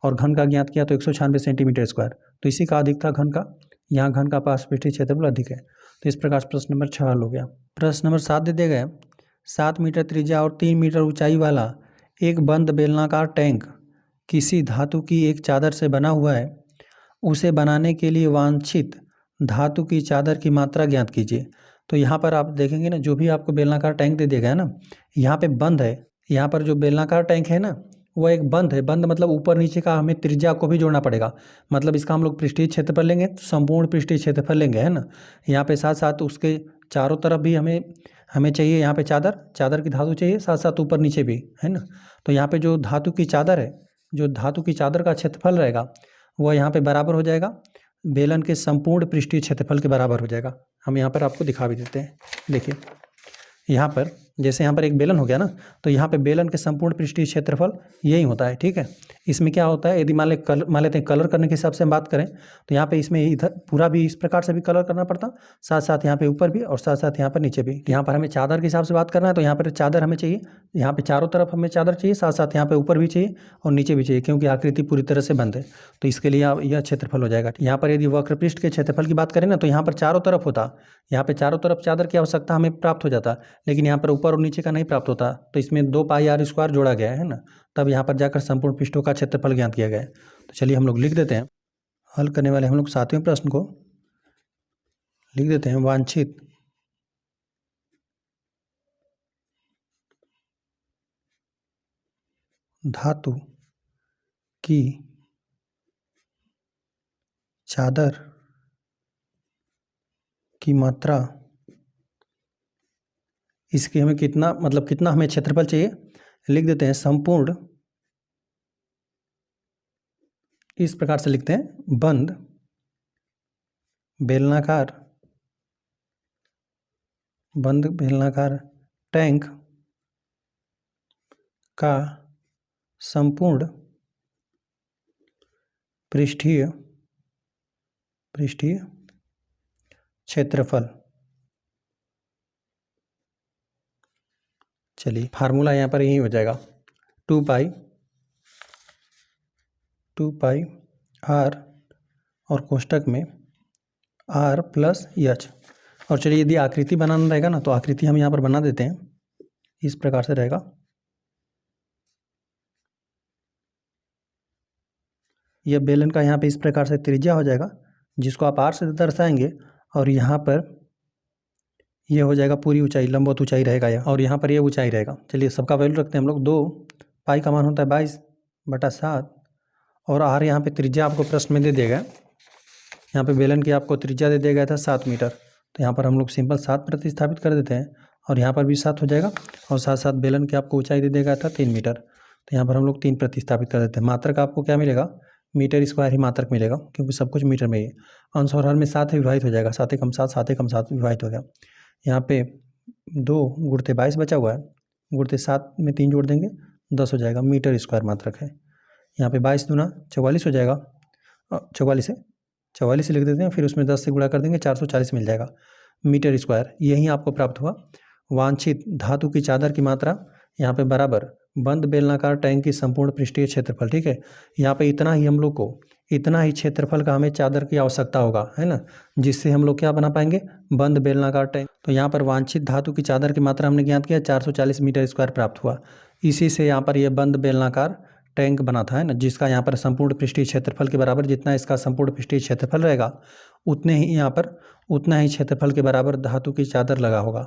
और घन का ज्ञात किया तो 196 सेंटीमीटर स्क्वायर। तो इसी का अधिक था घन का, यहाँ घन का पार्श्व पृष्ठीय क्षेत्रफल अधिक है। तो इस प्रकार से प्रश्न नंबर 6 हल हो गया। प्रश्न नंबर 7 दे दिया गया 7 मीटर त्रिज्या और 3 मीटर ऊंचाई वाला एक बंद बेलनाकार टैंक किसी धातु की एक चादर से बना हुआ है। उसे बनाने के लिए वांछित धातु की चादर की मात्रा ज्ञात कीजिए। तो यहाँ पर आप देखेंगे ना, जो भी आपको बेलनाकार टैंक दे दिया गया है ना, यहाँ पे बंद है। यहाँ पर जो बेलनाकार टैंक है ना वो एक बंद है। बंद मतलब ऊपर नीचे का हमें त्रिज्या को भी जोड़ना पड़ेगा। मतलब इसका हम लोग पृष्ठीय क्षेत्रफल लेंगे तो संपूर्ण पृष्ठीय क्षेत्रफल लेंगे, है ना। यहाँ पे साथ साथ उसके चारों तरफ भी हमें चाहिए, यहाँ पे चादर की धातु चाहिए, साथ साथ ऊपर नीचे भी, है ना। तो यहाँ पे जो धातु की चादर है, जो धातु की चादर का क्षेत्रफल रहेगा वह यहाँ पे बराबर हो जाएगा बेलन के संपूर्ण पृष्ठीय क्षेत्रफल के बराबर हो जाएगा। हम यहाँ पर आपको दिखा भी देते हैं। देखिए यहाँ पर जैसे यहाँ पर एक बेलन हो गया ना, तो यहाँ पे बेलन के संपूर्ण पृष्ठीय क्षेत्रफल यही होता है। ठीक है, इसमें क्या होता है, यदि मान लेते हैं कलर करने के हिसाब से हम बात करें तो यहाँ पे इसमें इधर पूरा भी इस प्रकार से भी कलर करना पड़ता, साथ साथ यहाँ पे ऊपर भी और साथ साथ यहाँ पर नीचे भी। यहाँ पर हमें चादर के हिसाब से बात करना है तो यहाँ पर चादर हमें चाहिए, यहाँ पे चारों तरफ हमें चादर चाहिए, साथ साथ यहाँ पे ऊपर भी चाहिए और नीचे भी चाहिए, क्योंकि आकृति पूरी तरह से बंद है। तो इसके लिए यह क्षेत्रफल हो जाएगा। यहाँ पर यदि वक्र पृष्ठ के क्षेत्रफल की बात करें ना तो यहाँ पर चारों तरफ होता, यहाँ पे चारों तरफ चादर की आवश्यकता हमें प्राप्त हो जाता, लेकिन यहाँ पर ऊपर और नीचे का नहीं प्राप्त होता। तो इसमें 2πr² जोड़ा गया है ना, तब यहाँ पर जाकर संपूर्ण पृष्ठों का क्षेत्रफल ज्ञात किया गया है। तो चलिए हम लोग लिख देते हैं, हल करने वाले हम लोग 7वें प्रश्न को लिख देते हैं। वांछित धातु की चादर की मात्रा, इसकी हमें कितना कितना हमें क्षेत्रफल चाहिए, लिख देते हैं संपूर्ण, इस प्रकार से लिखते हैं, बंद बेलनाकार टैंक का संपूर्ण पृष्ठीय क्षेत्रफल। चलिए फार्मूला यहाँ पर यही हो जाएगा, 2π r और कोष्टक में r + h। और चलिए यदि आकृति बनाना रहेगा ना तो आकृति हम यहाँ पर बना देते हैं, इस प्रकार से रहेगा। यह बेलन का यहाँ पे इस प्रकार से त्रिज्या हो जाएगा, जिसको आप r से दर्शाएंगे, और यहाँ पर यह हो जाएगा पूरी ऊंचाई, लंबवत ऊंचाई रहेगा यह, और यहाँ पर यह ऊंचाई रहेगा। चलिए सबका वैल्यू रखते हैं हम लोग। 2π का मान होता है 22/7 और r यहाँ पे त्रिज्या आपको प्रश्न में दे दिया गया, यहाँ पे बेलन की आपको त्रिज्या दे दिया गया था 7 मीटर। तो यहाँ पर हम लोग सिंपल 7 प्रतिस्थापित कर देते हैं और यहाँ पर भी 7 हो जाएगा, और साथ साथ बेलन की आपको ऊंचाई दे दिया गया था 3 मीटर। तो यहाँ पर हम लोग 3 प्रतिस्थापित कर देते हैं। मात्रक आपको क्या मिलेगा, मीटर² ही मात्रक मिलेगा, क्योंकि सब कुछ मीटर में ही है। अंश और हर में 7 विभाजित हो जाएगा, 7 × 7 7 × 7 विभाजित हो गया। यहाँ पे 2 × 22 बचा हुआ है, × 7 में 3 जोड़ देंगे 10 हो जाएगा, मीटर² मात्रक है। यहाँ पे 22 दूना 44 हो जाएगा, 44 से लिख देते हैं, फिर उसमें 10 से गुणा कर देंगे, 440 मिल जाएगा मीटर²। यही आपको प्राप्त हुआ वांछित धातु की चादर की मात्रा, यहाँ पे बराबर बंद बेलनाकार टैंक की संपूर्ण पृष्ठीय क्षेत्रफल। ठीक है, यहाँ पे इतना ही हम लोग को, इतना ही क्षेत्रफल का हमें चादर की आवश्यकता होगा, है ना, जिससे हम लोग क्या बना पाएंगे, बंद बेलनाकार टैंक। तो यहाँ पर वांछित धातु की चादर की मात्रा हमने ज्ञात किया, 440 मीटर² प्राप्त हुआ। इसी से यहाँ पर यह बंद बेलनाकार टैंक बना था, है ना, जिसका यहाँ पर संपूर्ण पृष्ठीय क्षेत्रफल के बराबर, जितना इसका संपूर्ण पृष्ठीय क्षेत्रफल रहेगा उतने ही यहाँ पर, उतना ही क्षेत्रफल के बराबर धातु की चादर लगा होगा,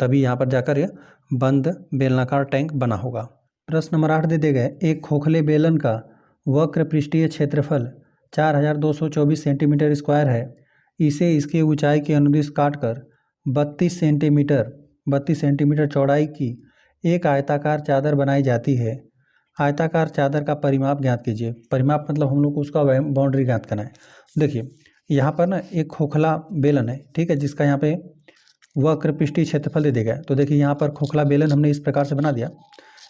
तभी यहाँ पर जाकर यह बंद बेलनाकार टैंक बना होगा। प्रश्न नंबर 8 दे दिए गए, एक खोखले बेलन का वक्र पृष्ठीय क्षेत्रफल 4224 सेंटीमीटर² है। इसे इसकी ऊंचाई के अनुदिश काटकर 32 सेंटीमीटर चौड़ाई की एक आयताकार चादर बनाई जाती है। आयताकार चादर का परिमाप ज्ञात कीजिए। परिमाप मतलब हम लोग को उसका बाउंड्री ज्ञात करना है। देखिए यहाँ पर ना एक खोखला बेलन है, ठीक है, जिसका यहाँ पे वक्र पृष्ठीय क्षेत्रफल दे दिया गया। तो देखिए यहाँ पर खोखला बेलन हमने इस प्रकार से बना दिया,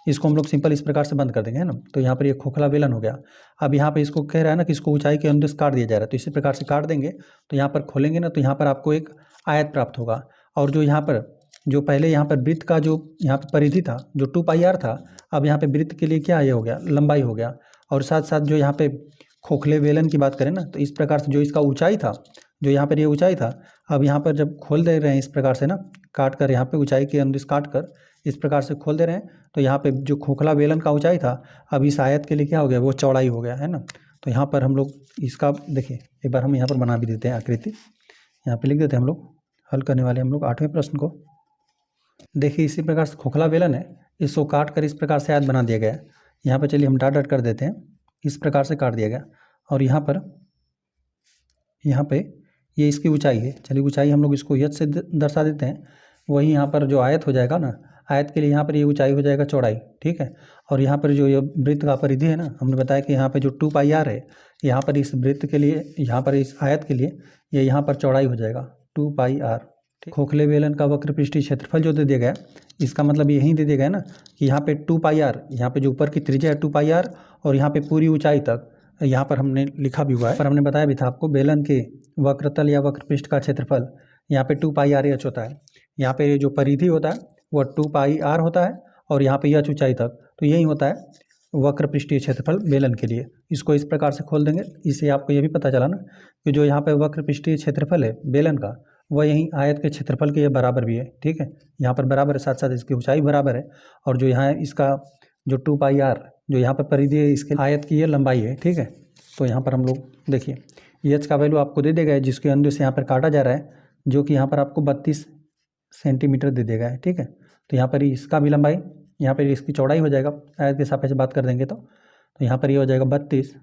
इसको हम लोग सिंपल इस प्रकार से बंद कर देंगे, है ना। तो यहाँ पर ये खोखला बेलन हो गया। अब यहाँ पे इसको कह रहा है ना कि इसको ऊंचाई के अनुदिश काट दिया जा रहा है, तो इसी प्रकार से काट देंगे। तो यहाँ पर खोलेंगे ना तो यहाँ पर आपको एक आयत प्राप्त होगा, और जो यहाँ पर जो पहले यहाँ पर वृत्त का जो यहाँ पर परिधि था, जो 2πr था, अब यहाँ पे वृत्त के लिए क्या ये हो गया, लंबाई हो गया। और साथ साथ जो यहाँ पे खोखले बेलन की बात करें ना तो इस प्रकार से जो इसका ऊंचाई था, जो यहाँ पर ये ऊंचाई था, अब यहाँ पर जब खोल दे रहे हैं इस प्रकार से ना, काट कर यहाँ पे ऊंचाई के अनुदिश काट कर इस प्रकार से खोल दे रहे हैं, तो यहाँ पे जो खोखला बेलन का ऊंचाई था, अब इस आयत के लिए क्या हो गया, वो चौड़ाई हो गया, है ना। तो यहाँ पर हम लोग इसका देखिए एक बार हम यहाँ पर बना भी देते हैं आकृति, यहाँ पे लिख देते हैं हम लोग। हल करने वाले हम लोग 8वें प्रश्न को देखिए, इसी प्रकार से खोखला बेलन है, इसको काट कर इस प्रकार से आयत बना दिया गया है। यहाँ पर चलिए हम डॉट डॉट कर देते हैं, इस प्रकार से काट दिया गया, और यहाँ पे ये इसकी ऊंचाई है। चलिए ऊंचाई हम लोग इसको h से दर्शा देते हैं। वही यहाँ पर जो आयत हो जाएगा ना, आयत के लिए यहाँ पर ये ऊंचाई हो जाएगा चौड़ाई, ठीक है। और यहाँ पर जो ये वृत्त का परिधि है ना, हमने बताया कि यहाँ पे जो 2πr है, यहाँ पर इस वृत्त के लिए, यहाँ पर इस आयत के लिए ये यहाँ पर चौड़ाई हो जाएगा 2πr। खोखले बेलन का वक्र पृष्ठीय क्षेत्रफल जो दे दिया गया, इसका मतलब यही दे देगा ना कि यहाँ पे 2πr, यहाँ पे जो ऊपर की त्रिज्या है 2πr और यहाँ पे पूरी ऊंचाई तक, यहाँ पर हमने लिखा भी हुआ है, पर हमने बताया भी था आपको बेलन के वक्रतल या वक्रपृष्ठ का क्षेत्रफल यहाँ पे 2πr होता है। यहाँ पे जो परिधि होता है वह 2πr होता है और यहाँ पे h ऊंचाई तक, तो यही होता है वक्रपृष्ठीय क्षेत्रफल बेलन के लिए। इसको इस प्रकार से खोल देंगे, इससे आपको ये भी पता चला ना कि जो यहाँ पे वक्रपृष्ठीय क्षेत्रफल है बेलन का वह यहीं आयत के क्षेत्रफल के बराबर भी है। ठीक है, यहाँ पर बराबर है, साथ साथ इसकी ऊंचाई बराबर है और जो यहाँ इसका जो 2πr जो यहाँ पर परिधि है इसके आयत की ये लंबाई है। ठीक है, तो यहाँ पर हम लोग देखिए h का वैल्यू आपको दे देगा जिसके अंदर से यहाँ पर काटा जा रहा है, जो कि यहाँ पर आपको 32 सेंटीमीटर दे देगा है। ठीक है, तो यहाँ पर इसका भी लंबाई, यहाँ पर इसकी चौड़ाई हो जाएगा, आयत के सापेक्ष बात कर देंगे तो यहाँ पर ये हो जाएगा 32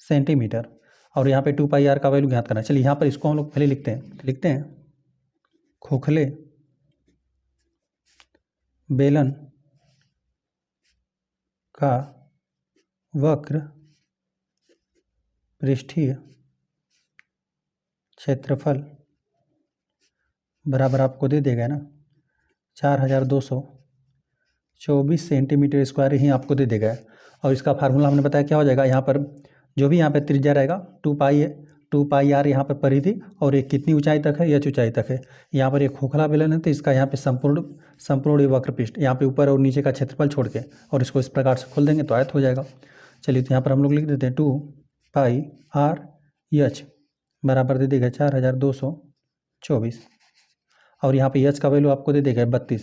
सेंटीमीटर और यहाँ पे 2πr का वैल्यू ज्ञात करना है। चलिए यहाँ पर इसको हम लोग पहले लिखते हैं खोखले बेलन का वक्र पृष्ठीय क्षेत्रफल बराबर आपको दे देगा ना 4224 सेंटीमीटर स्क्वायर ही आपको दे देगा। और इसका फार्मूला हमने बताया क्या हो जाएगा, यहाँ पर जो भी यहाँ पे त्रिज्या रहेगा 2πr यहाँ पर परिधि और एक कितनी ऊंचाई तक है, h ऊंचाई तक है। यहाँ पर एक खोखला बेलन है तो इसका यहाँ पे संपूर्ण वक्रपृष्ठ यहाँ पे ऊपर और नीचे का क्षेत्रफल छोड़ के और इसको इस प्रकार से खोल देंगे तो आयत हो जाएगा। चलिए तो यहाँ पर हम लोग लिख देते हैं 2πr बराबर दे देगा 4224 और यहाँ पे h का वैल्यू आपको दे देगा 32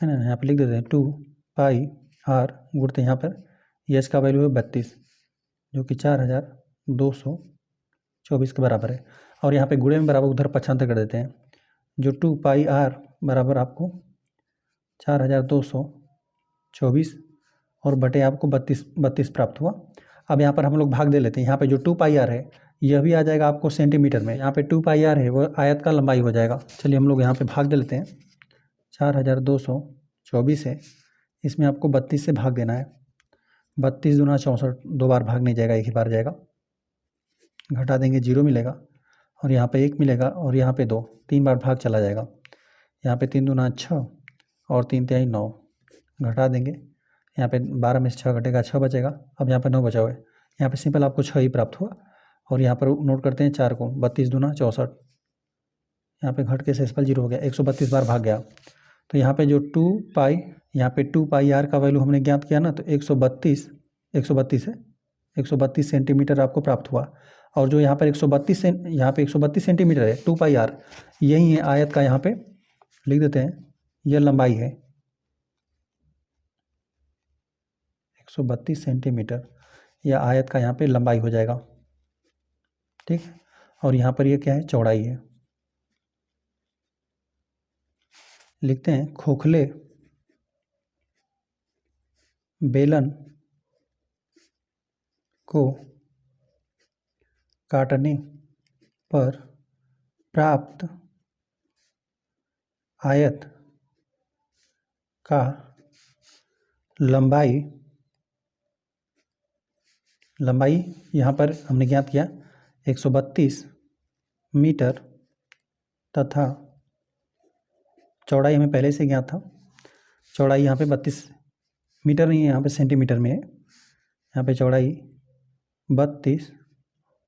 है ना। यहाँ पे लिख देते हैं 2πr गुणते यहाँ पर h का वैल्यू है 32 जो कि 4224 के बराबर है और यहाँ पे गुणे में बराबर उधर पक्षांतर कर देते हैं। जो 2πr बराबर आपको 4224 और बटे आपको 32 प्राप्त हुआ। अब यहाँ पर हम लोग भाग दे लेते हैं, यहाँ पे जो 2πr है यह भी आ जाएगा आपको सेंटीमीटर में, यहाँ पे 2πr है वह आयत का लंबाई हो जाएगा। चलिए हम लोग यहाँ पे भाग दे लेते हैं, 4224 है, इसमें आपको 32 से भाग देना है, 32 दूना 64, 2 बार भाग नहीं जाएगा, एक ही बार जाएगा, घटा देंगे 0 मिलेगा और यहाँ पे 1 मिलेगा और यहाँ पे 2, 3 बार भाग चला जाएगा। यहाँ पे 3 दूना 6 और 3 तिहाई 9, घटा देंगे, यहाँ पे 12 में से 6 घटेगा 6 बचेगा। अब यहाँ पे 9 बचा हुआ है, यहाँ पे सिंपल आपको 6 ही प्राप्त हुआ और यहाँ पर नोट करते हैं 4 को, 32 दूना 64, यहाँ पे घट के शेषफल 0 हो गया, 132 बार भाग गया। तो यहाँ पे जो 2π यहाँ पे 2πr का वैल्यू हमने ज्ञात किया ना, तो 132 है, 132 सेंटीमीटर आपको प्राप्त हुआ। और जो यहाँ पर 132 सेंटीमीटर है 2πr, यही है आयत का, यहाँ पे लिख देते हैं यह लंबाई है 132 सेंटीमीटर, यह आयत का यहाँ पे लंबाई हो जाएगा। ठीक, और यहाँ पर यह क्या है, चौड़ाई है। लिखते हैं खोखले बेलन को काटने पर प्राप्त आयत का लंबाई यहाँ पर हमने ज्ञात किया 132 मीटर तथा चौड़ाई हमें पहले से ज्ञात था, चौड़ाई यहाँ पे 32 मीटर नहीं है, यहाँ पे सेंटीमीटर में है, यहाँ पे चौड़ाई 32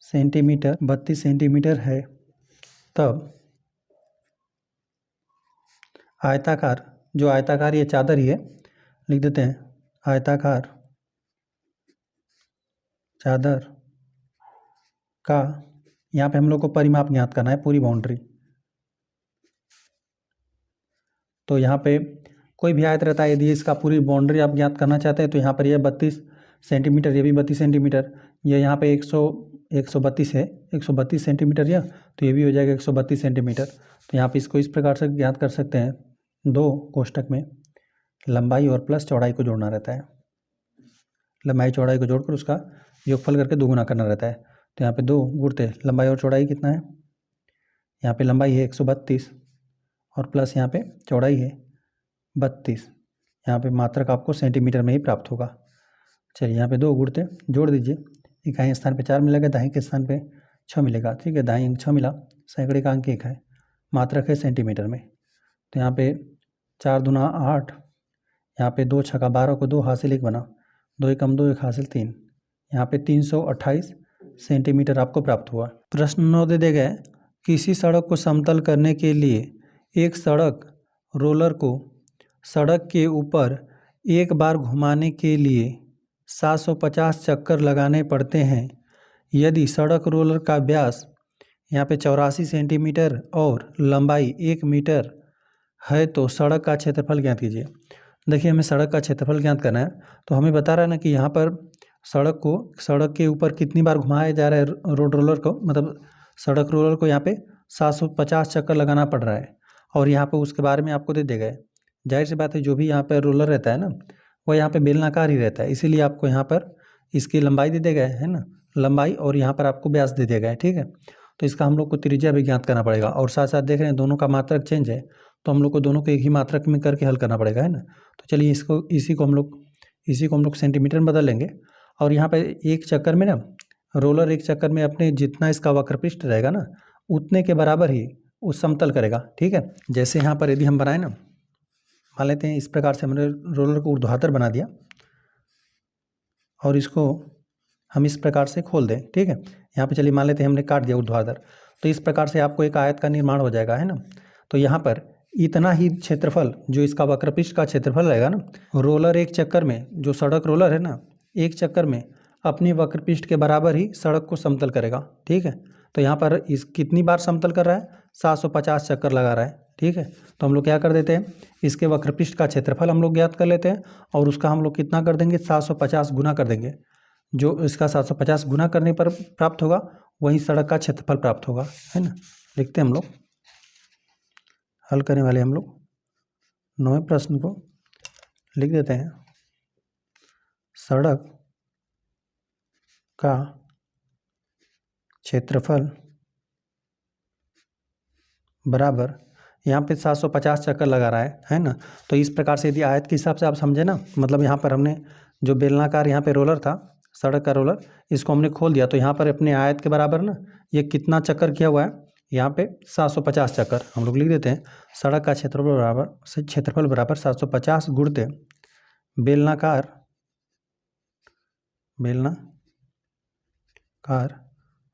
सेंटीमीटर है। तब आयताकार, जो आयताकार ये चादर ही है, लिख देते हैं आयताकार चादर का, यहाँ पे हम लोग को परिमाप ज्ञात करना है, पूरी बाउंड्री। तो यहाँ पे कोई भी आयत रहता है, यदि इसका पूरी बाउंड्री आप ज्ञात करना चाहते हैं तो यहाँ पर यह 32 सेंटीमीटर, ये भी 32 सेंटीमीटर, ये यहाँ पे 132 है, 132 सेंटीमीटर यह, तो ये भी हो जाएगा 132 सेंटीमीटर। तो यहाँ पे इसको इस प्रकार से ज्ञात कर सकते हैं, 2 कोष्टक में लंबाई और प्लस चौड़ाई को जोड़ना रहता है, लंबाई चौड़ाई को जोड़कर उसका योगफल करके दोगुना करना रहता है। तो यहाँ पे 2 गुणते लंबाई और चौड़ाई कितना है, यहाँ पे लंबाई है 132 और प्लस यहाँ पे चौड़ाई है 32, यहाँ पे मात्रक आपको सेंटीमीटर में ही प्राप्त होगा। चलिए यहाँ पे 2 गुणते जोड़ दीजिए, इकाई स्थान पे 4 मिलेगा, दाहिने के स्थान पे 6 मिलेगा। ठीक है, दाहिने अंक 6 मिला, सैकड़े का अंक 1 है, मात्रक है सेंटीमीटर में। तो यहाँ पे 4 दूना 8, यहाँ पे 2 छक्का 12 को 2 हासिल 1 बना, 2 एकम 2 1 हासिल 3, यहाँ पे 328 सेंटीमीटर आपको प्राप्त हुआ। प्रश्न 9 दे दिया गया है, किसी सड़क को समतल करने के लिए एक सड़क रोलर को सड़क के ऊपर एक बार घुमाने के लिए 750 चक्कर लगाने पड़ते हैं। यदि सड़क रोलर का व्यास यहाँ पे 84 सेंटीमीटर और लंबाई 1 मीटर है तो सड़क का क्षेत्रफल ज्ञात कीजिए। देखिए, हमें सड़क का क्षेत्रफल ज्ञात करना है, तो हमें बता रहा है ना कि यहाँ पर सड़क के ऊपर कितनी बार घुमाया जा रहा है रोड रोलर को, मतलब सड़क रोलर को यहाँ पे 750 चक्कर लगाना पड़ रहा है, और यहाँ पे उसके बारे में आपको दे दिया गया है। जाहिर सी बात है, जो भी यहाँ पर रोलर रहता है ना, वो यहाँ पे बेलनाकार ही रहता है, इसीलिए आपको यहाँ पर इसकी लंबाई दे दिया गया है ना, लंबाई, और यहाँ पर आपको व्यास दे दिया गया है। ठीक है, तो इसका हम लोग को त्रिज्या भी ज्ञात करना पड़ेगा, और साथ साथ देख रहे हैं दोनों का मात्रक चेंज है, तो हम लोग को दोनों को एक ही मात्रक में करके हल करना पड़ेगा, है ना। तो चलिए इसी को हम लोग सेंटीमीटर में बदल लेंगे, और यहाँ पे एक चक्कर में ना रोलर एक चक्कर में अपने जितना इसका वक्रपृष्ठ रहेगा ना उतने के बराबर ही उस समतल करेगा। ठीक है, जैसे यहाँ पर यदि हम बनाए ना, मान लेते हैं इस प्रकार से हमने रोलर को ऊर्ध्वाधर बना दिया और इसको हम इस प्रकार से खोल दें। ठीक है, यहाँ पे चलिए मान लेते हैं हमने काट दिया ऊर्ध्वाधर, तो इस प्रकार से आपको एक आयत का निर्माण हो जाएगा, है ना। तो यहाँ पर इतना ही क्षेत्रफल जो इसका वक्रपृष्ठ का क्षेत्रफल रहेगा ना, रोलर एक चक्कर में, जो सड़क रोलर है ना, एक चक्कर में अपनी वक्रपृष्ठ के बराबर ही सड़क को समतल करेगा। ठीक है, तो यहाँ पर इस कितनी बार समतल कर रहा है, 750 चक्कर लगा रहा है। ठीक है, तो हम लोग क्या कर देते हैं, इसके वक्रपृष्ठ का क्षेत्रफल हम लोग ज्ञात कर लेते हैं, और उसका हम लोग कितना कर देंगे, 750 गुना कर देंगे। जो इसका 750 गुना करने पर प्राप्त होगा वही सड़क का क्षेत्रफल प्राप्त होगा, है ना। लिखते हैं हम लोग, हल करने वाले हम लोग 9वें प्रश्न को लिख देते हैं। सड़क का क्षेत्रफल बराबर, यहाँ पे 750 चक्कर लगा रहा है ना। तो इस प्रकार से यदि आयत के हिसाब से आप समझे ना, मतलब यहाँ पर हमने जो बेलनाकार यहाँ पे रोलर था, सड़क का रोलर, इसको हमने खोल दिया, तो यहाँ पर अपने आयत के बराबर ना ये कितना चक्कर किया हुआ है, यहाँ पे 750 चक्कर हम लोग लिख देते हैं। सड़क का क्षेत्रफल बराबर 750 गुणते बेलनाकार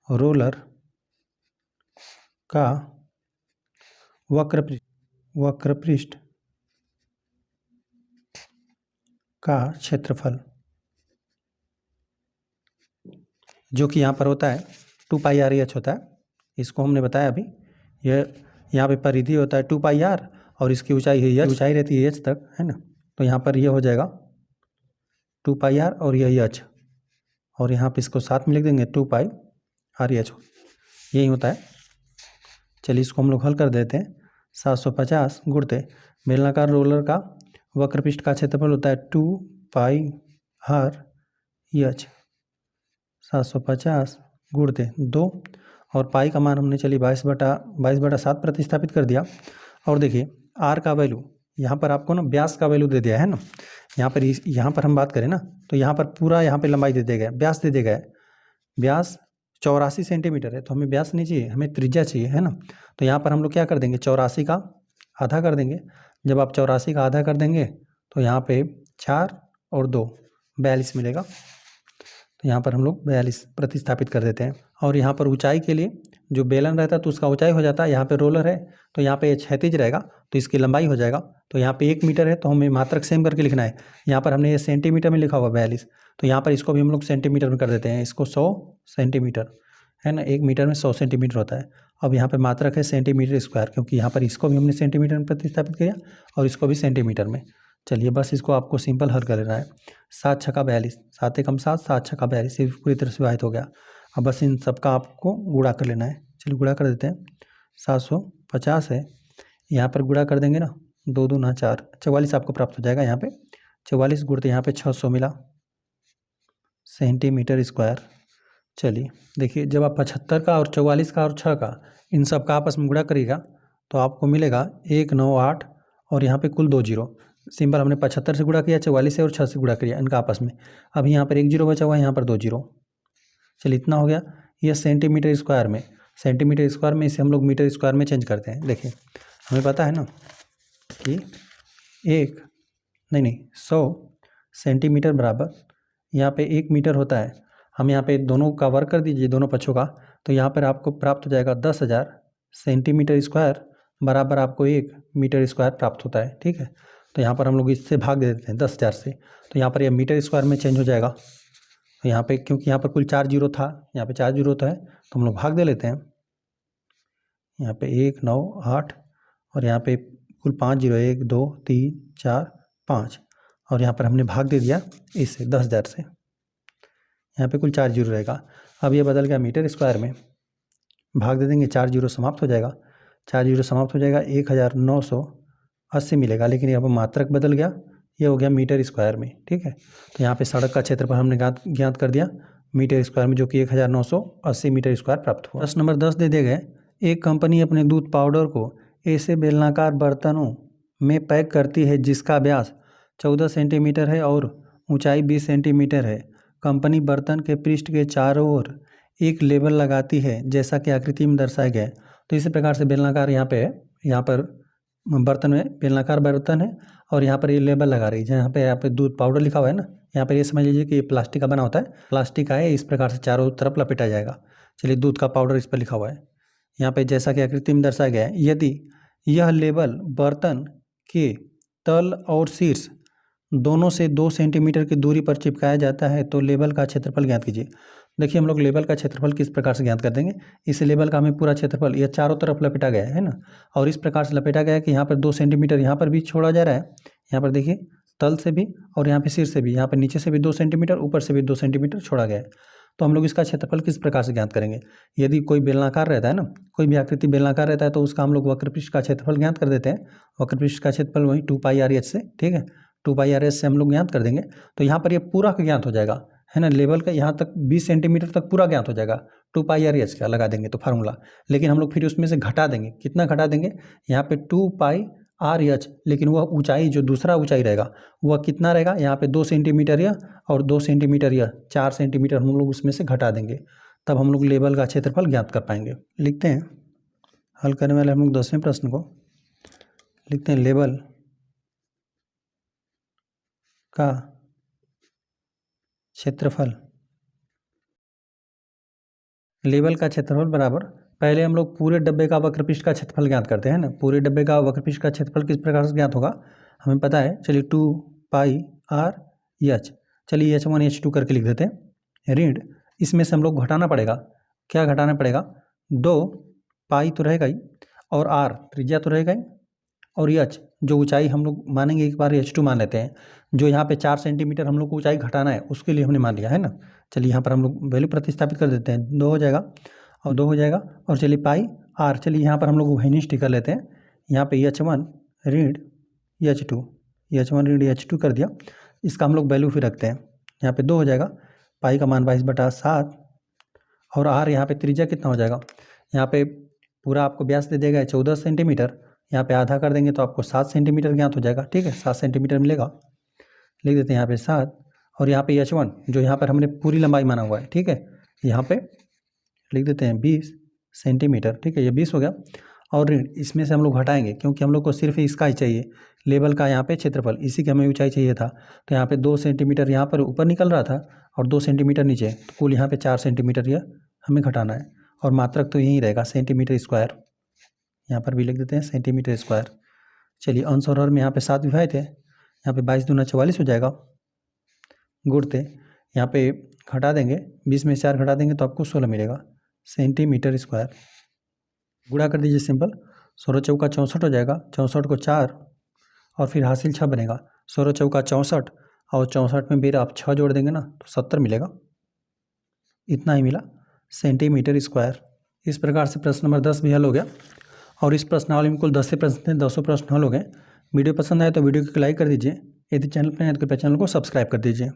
रोलर का वक्रपृष्ठ का क्षेत्रफल, जो कि यहाँ पर होता है 2πr/h होता है। इसको हमने बताया अभी, यह यहाँ पे परिधि होता है 2πr, और इसकी ऊंचाई है ऊंचाई रहती है h तक, है ना। तो यहाँ पर यह हो जाएगा 2πr और यह h, और यहाँ पे इसको साथ में लिख देंगे 2πr/h, यही होता है। चलिए इसको हम लोग हल कर देते हैं। 750 गुणते बेलनाकार रोलर का वक्रपृष्ठ का क्षेत्रफल होता है 2πr/h, 750 गुणते 2, और पाई का मान हमने चलिए 22/7 प्रतिस्थापित कर दिया। और देखिए आर का वैल्यू, यहाँ पर आपको ना व्यास का वैल्यू दे दिया है ना। यहाँ पर हम बात करें ना, तो यहाँ पर पूरा यहाँ पे लंबाई दे दिया गया, व्यास दे दिया गया है। व्यास 84 सेंटीमीटर है, तो हमें व्यास नहीं चाहिए, हमें त्रिज्या चाहिए, है ना। तो यहाँ पर हम लोग क्या कर देंगे, 84 का आधा कर देंगे। जब आप 84 का आधा कर देंगे तो यहाँ पे 4 और 2 42 मिलेगा। तो यहाँ पर हम लोग 42 प्रतिस्थापित कर देते हैं। और यहाँ पर ऊंचाई के लिए जो बेलन रहता है तो उसका ऊंचाई हो जाता है, यहाँ पे रोलर है तो यहाँ पे क्षैतिज रहेगा तो इसकी लंबाई हो जाएगा। तो यहाँ पे 1 मीटर है तो हमें मात्रक सेम करके लिखना है। यहाँ पर हमने ये सेंटीमीटर में लिखा हुआ 42, तो यहाँ पर इसको भी हम लोग सेंटीमीटर में कर देते हैं। इसको 100 सेंटीमीटर, है ना, 1 मीटर में 100 सेंटीमीटर होता है। अब यहाँ पे मात्रक है सेंटीमीटर स्क्वायर, क्योंकि यहाँ पर इसको भी हमने सेंटीमीटर में प्रतिस्थापित किया और इसको भी सेंटीमीटर में। चलिए बस इसको आपको सिंपल हल कर लेना है। 7 छक्का 42, 7 एकम 7, 7 छक्का 42, ये पूरी तरह से विभाजित हो गया। अब बस इन सब का आपको गुणा कर लेना है। चलिए गुणा कर देते हैं। 750 है, यहाँ पर गुणा कर देंगे ना, 2 दूना 4, 44 आपको प्राप्त हो जाएगा। यहाँ पे 44 गुणते यहाँ पे 600 मिला सेंटीमीटर स्क्वायर। चलिए देखिए, जब आप 75 का और 44 का और 6 का इन सब का आपस में गुणा करिएगा तो आपको मिलेगा 198, और यहाँ पे कुल 2 जीरो। सिंपल हमने 75 से गुणा किया, 44 से और 6 से गुणा किया इनका आपस में। अब यहाँ पर 1 जीरो बचा हुआ है, यहाँ पर 2 जीरो। चलिए इतना हो गया। यह सेंटीमीटर स्क्वायर में, इसे हम लोग मीटर स्क्वायर में चेंज करते हैं। देखिए हमें पता है ना कि 100 सेंटीमीटर बराबर यहाँ पे 1 मीटर होता है। हम यहाँ पे दोनों का वर्क कर दीजिए, दोनों पक्षों का, तो यहाँ पर आपको प्राप्त हो जाएगा 10,000 सेंटीमीटर स्क्वायर बराबर आपको 1 मीटर स्क्वायर प्राप्त होता है। ठीक है, तो यहाँ पर हम लोग इससे भाग दे देते हैं 10,000 से, तो यहाँ पर यह मीटर स्क्वायर में चेंज हो जाएगा। तो यहाँ पे क्योंकि यहाँ पर कुल 4 जीरो था, यहाँ पे 4 जीरो होता है, तो हम लोग भाग दे लेते हैं। यहाँ पे 1, 9, 8 और यहाँ पे कुल 5 जीरो, 1, 2, 3, 4, 5 और यहाँ पर हमने भाग दे दिया इससे 10,000 से। यहाँ पे कुल 4 जीरो रहेगा। अब ये बदल गया मीटर स्क्वायर में, भाग दे देंगे, 4 जीरो समाप्त हो जाएगा, 4 जीरो समाप्त हो जाएगा, 1980 मिलेगा। लेकिन यहाँ पर मात्रक बदल गया, ये हो गया मीटर स्क्वायर में। ठीक है, तो यहाँ पे सड़क का क्षेत्रफल हमने ज्ञात कर दिया मीटर स्क्वायर में, जो कि 1980 मीटर स्क्वायर प्राप्त हुआ। प्रश्न नंबर 10 दे दिए गए, एक कंपनी अपने दूध पाउडर को ऐसे बेलनाकार बर्तनों में पैक करती है जिसका व्यास 14 सेंटीमीटर है और ऊंचाई 20 सेंटीमीटर है। कंपनी बर्तन के पृष्ठ के चारों ओर एक लेबल लगाती है जैसा कि आकृति में दर्शाया गया है। तो इसी प्रकार से बेलनाकार यहाँ पे है, यहाँ पर बर्तन में बेलनाकार बर्तन है और यहाँ पर ये लेबल लगा रही है। यहाँ पे दूध पाउडर लिखा हुआ है ना, यहाँ पर ये समझ लीजिए कि ये प्लास्टिक का बना होता है, प्लास्टिक का है, इस प्रकार से चारों तरफ लपेटा जाएगा। चलिए, दूध का पाउडर इस पर लिखा हुआ है। यहाँ पे जैसा कि आकृति में दर्शाया गया है, यदि यह लेबल बर्तन के तल और शीर्ष दोनों से 2 सेंटीमीटर की दूरी पर चिपकाया जाता है तो लेबल का क्षेत्रफल ज्ञात कीजिए। देखिए, हम लोग लेबल का क्षेत्रफल किस प्रकार से ज्ञात कर देंगे। इस लेबल का हमें पूरा क्षेत्रफल, यह चारों तरफ लपेटा गया है ना, और इस प्रकार से लपेटा गया है कि यहाँ पर 2 सेंटीमीटर यहाँ पर भी छोड़ा जा रहा है। यहाँ पर देखिए, तल से भी और यहाँ पे शीर्ष से भी, यहाँ पर नीचे से भी 2 सेंटीमीटर, ऊपर से भी 2 सेंटीमीटर छोड़ा गया है। तो हम लोग इसका क्षेत्रफल किस प्रकार से ज्ञात करेंगे। यदि कोई बेलनाकार रहता है ना, कोई भी आकृति बेलनाकार रहता है, तो उसका हम लोग वक्रपृष्ठ का क्षेत्रफल ज्ञात कर देते हैं। वक्रपृष्ठ का क्षेत्रफल वही 2πr/h से, ठीक है, 2πr/h से हम लोग ज्ञात कर देंगे। तो यहाँ पर ये पूरा का ज्ञात हो जाएगा, है ना, लेवल का यहाँ तक 20 सेंटीमीटर तक पूरा ज्ञात हो जाएगा। 2πr/h का लगा देंगे तो फार्मूला, लेकिन हम लोग फिर उसमें से घटा देंगे। कितना घटा देंगे, यहाँ पे 2πr/h, लेकिन वह ऊंचाई जो दूसरा ऊंचाई रहेगा वह कितना रहेगा, यहाँ पे 2 सेंटीमीटर या और 2 सेंटीमीटर या 4 सेंटीमीटर हम लोग उसमें से घटा देंगे, तब हम लोग लेवल का क्षेत्रफल ज्ञात कर पाएंगे। लिखते हैं, हल करने वाले हम लोग 10वें प्रश्न को लिखते हैं, लेवल का क्षेत्रफल, लेवल का क्षेत्रफल बराबर, पहले हम लोग पूरे डब्बे का वक्रपृष्ठ का क्षेत्रफल ज्ञात करते हैं ना। पूरे डब्बे का वक्रपृष्ठ का क्षेत्रफल किस प्रकार से ज्ञात होगा हमें पता है। चलिए, 2πr/h, चलिए h1 h2 करके लिख देते हैं। ऋण इसमें से हम लोग घटाना पड़ेगा, क्या घटाना पड़ेगा, 2 पाई तो रहेगा ही और r त्रिज्या तो रहेगा ही, और h जो ऊंचाई हम लोग मानेंगे, एक बार h2 मान लेते हैं, जो यहाँ पे 4 सेंटीमीटर हम लोग को ऊंचाई घटाना है उसके लिए हमने मान लिया है ना। चलिए, यहाँ पर हम लोग वैल्यू प्रतिस्थापित कर देते हैं, 2 हो जाएगा और 2 हो जाएगा, और चलिए पाई r, चलिए यहाँ पर हम लोग वही कर लेते हैं। यहाँ पे h1 ऋण h2, h1 ऋण h2 कर दिया, इसका हम लोग वैल्यू फिर रखते हैं। यहाँ पे 2 हो जाएगा, पाई का मान 22/7 और r यहाँ पे त्रिज्या कितना हो जाएगा, यहाँ पे पूरा आपको व्यास दे देगा 14 सेंटीमीटर, यहाँ पे आधा कर देंगे तो आपको 7 सेंटीमीटर ज्ञात हो जाएगा। ठीक है, 7 सेंटीमीटर मिलेगा, लिख देते हैं यहाँ पे 7, और यहाँ पे h1 जो यहाँ पर हमने पूरी लंबाई माना हुआ है, ठीक है, यहाँ पे लिख देते हैं 20 सेंटीमीटर। ठीक है, ये 20 हो गया, और ऋण इसमें से हम लोग घटाएंगे क्योंकि हम लोग को सिर्फ इसका ही चाहिए, लेवल का यहाँ पे क्षेत्रफल, इसी की हमें ऊंचाई चाहिए था। तो यहाँ पे 2 सेंटीमीटर यहाँ पर ऊपर निकल रहा था और 2 सेंटीमीटर नीचे, तो कुल यहाँ पे 4 सेंटीमीटर यह हमें घटाना है, और मात्रक तो यही रहेगा सेंटीमीटर स्क्वायर, यहाँ पर भी लिख देते हैं सेंटीमीटर स्क्वायर। चलिए, अंश और हर में यहाँ पे 7 विभाजित है, यहाँ पे 22 दूना 44 हो जाएगा, गुणते यहाँ पे घटा देंगे, 20 में 4 घटा देंगे तो आपको 16 मिलेगा सेंटीमीटर स्क्वायर। गुणा कर दीजिए सिंपल, 16 चौका 64 हो जाएगा, 64 को 4 और फिर हासिल 6 बनेगा, 16 चौका 64 और 64 में फिर आप 6 जोड़ देंगे ना तो 70 मिलेगा, इतना ही मिला सेंटीमीटर स्क्वायर। इस प्रकार से प्रश्न नंबर 10 भी हल हो गया, और इस प्रश्नावली में कुल 10 से प्रश्न थे, 200 प्रश्न हल हो गए। वीडियो पसंद आए तो वीडियो को लाइक कर दीजिए, यदि चैनल पर हैं तो कृपया चैनल को सब्सक्राइब कर दीजिए।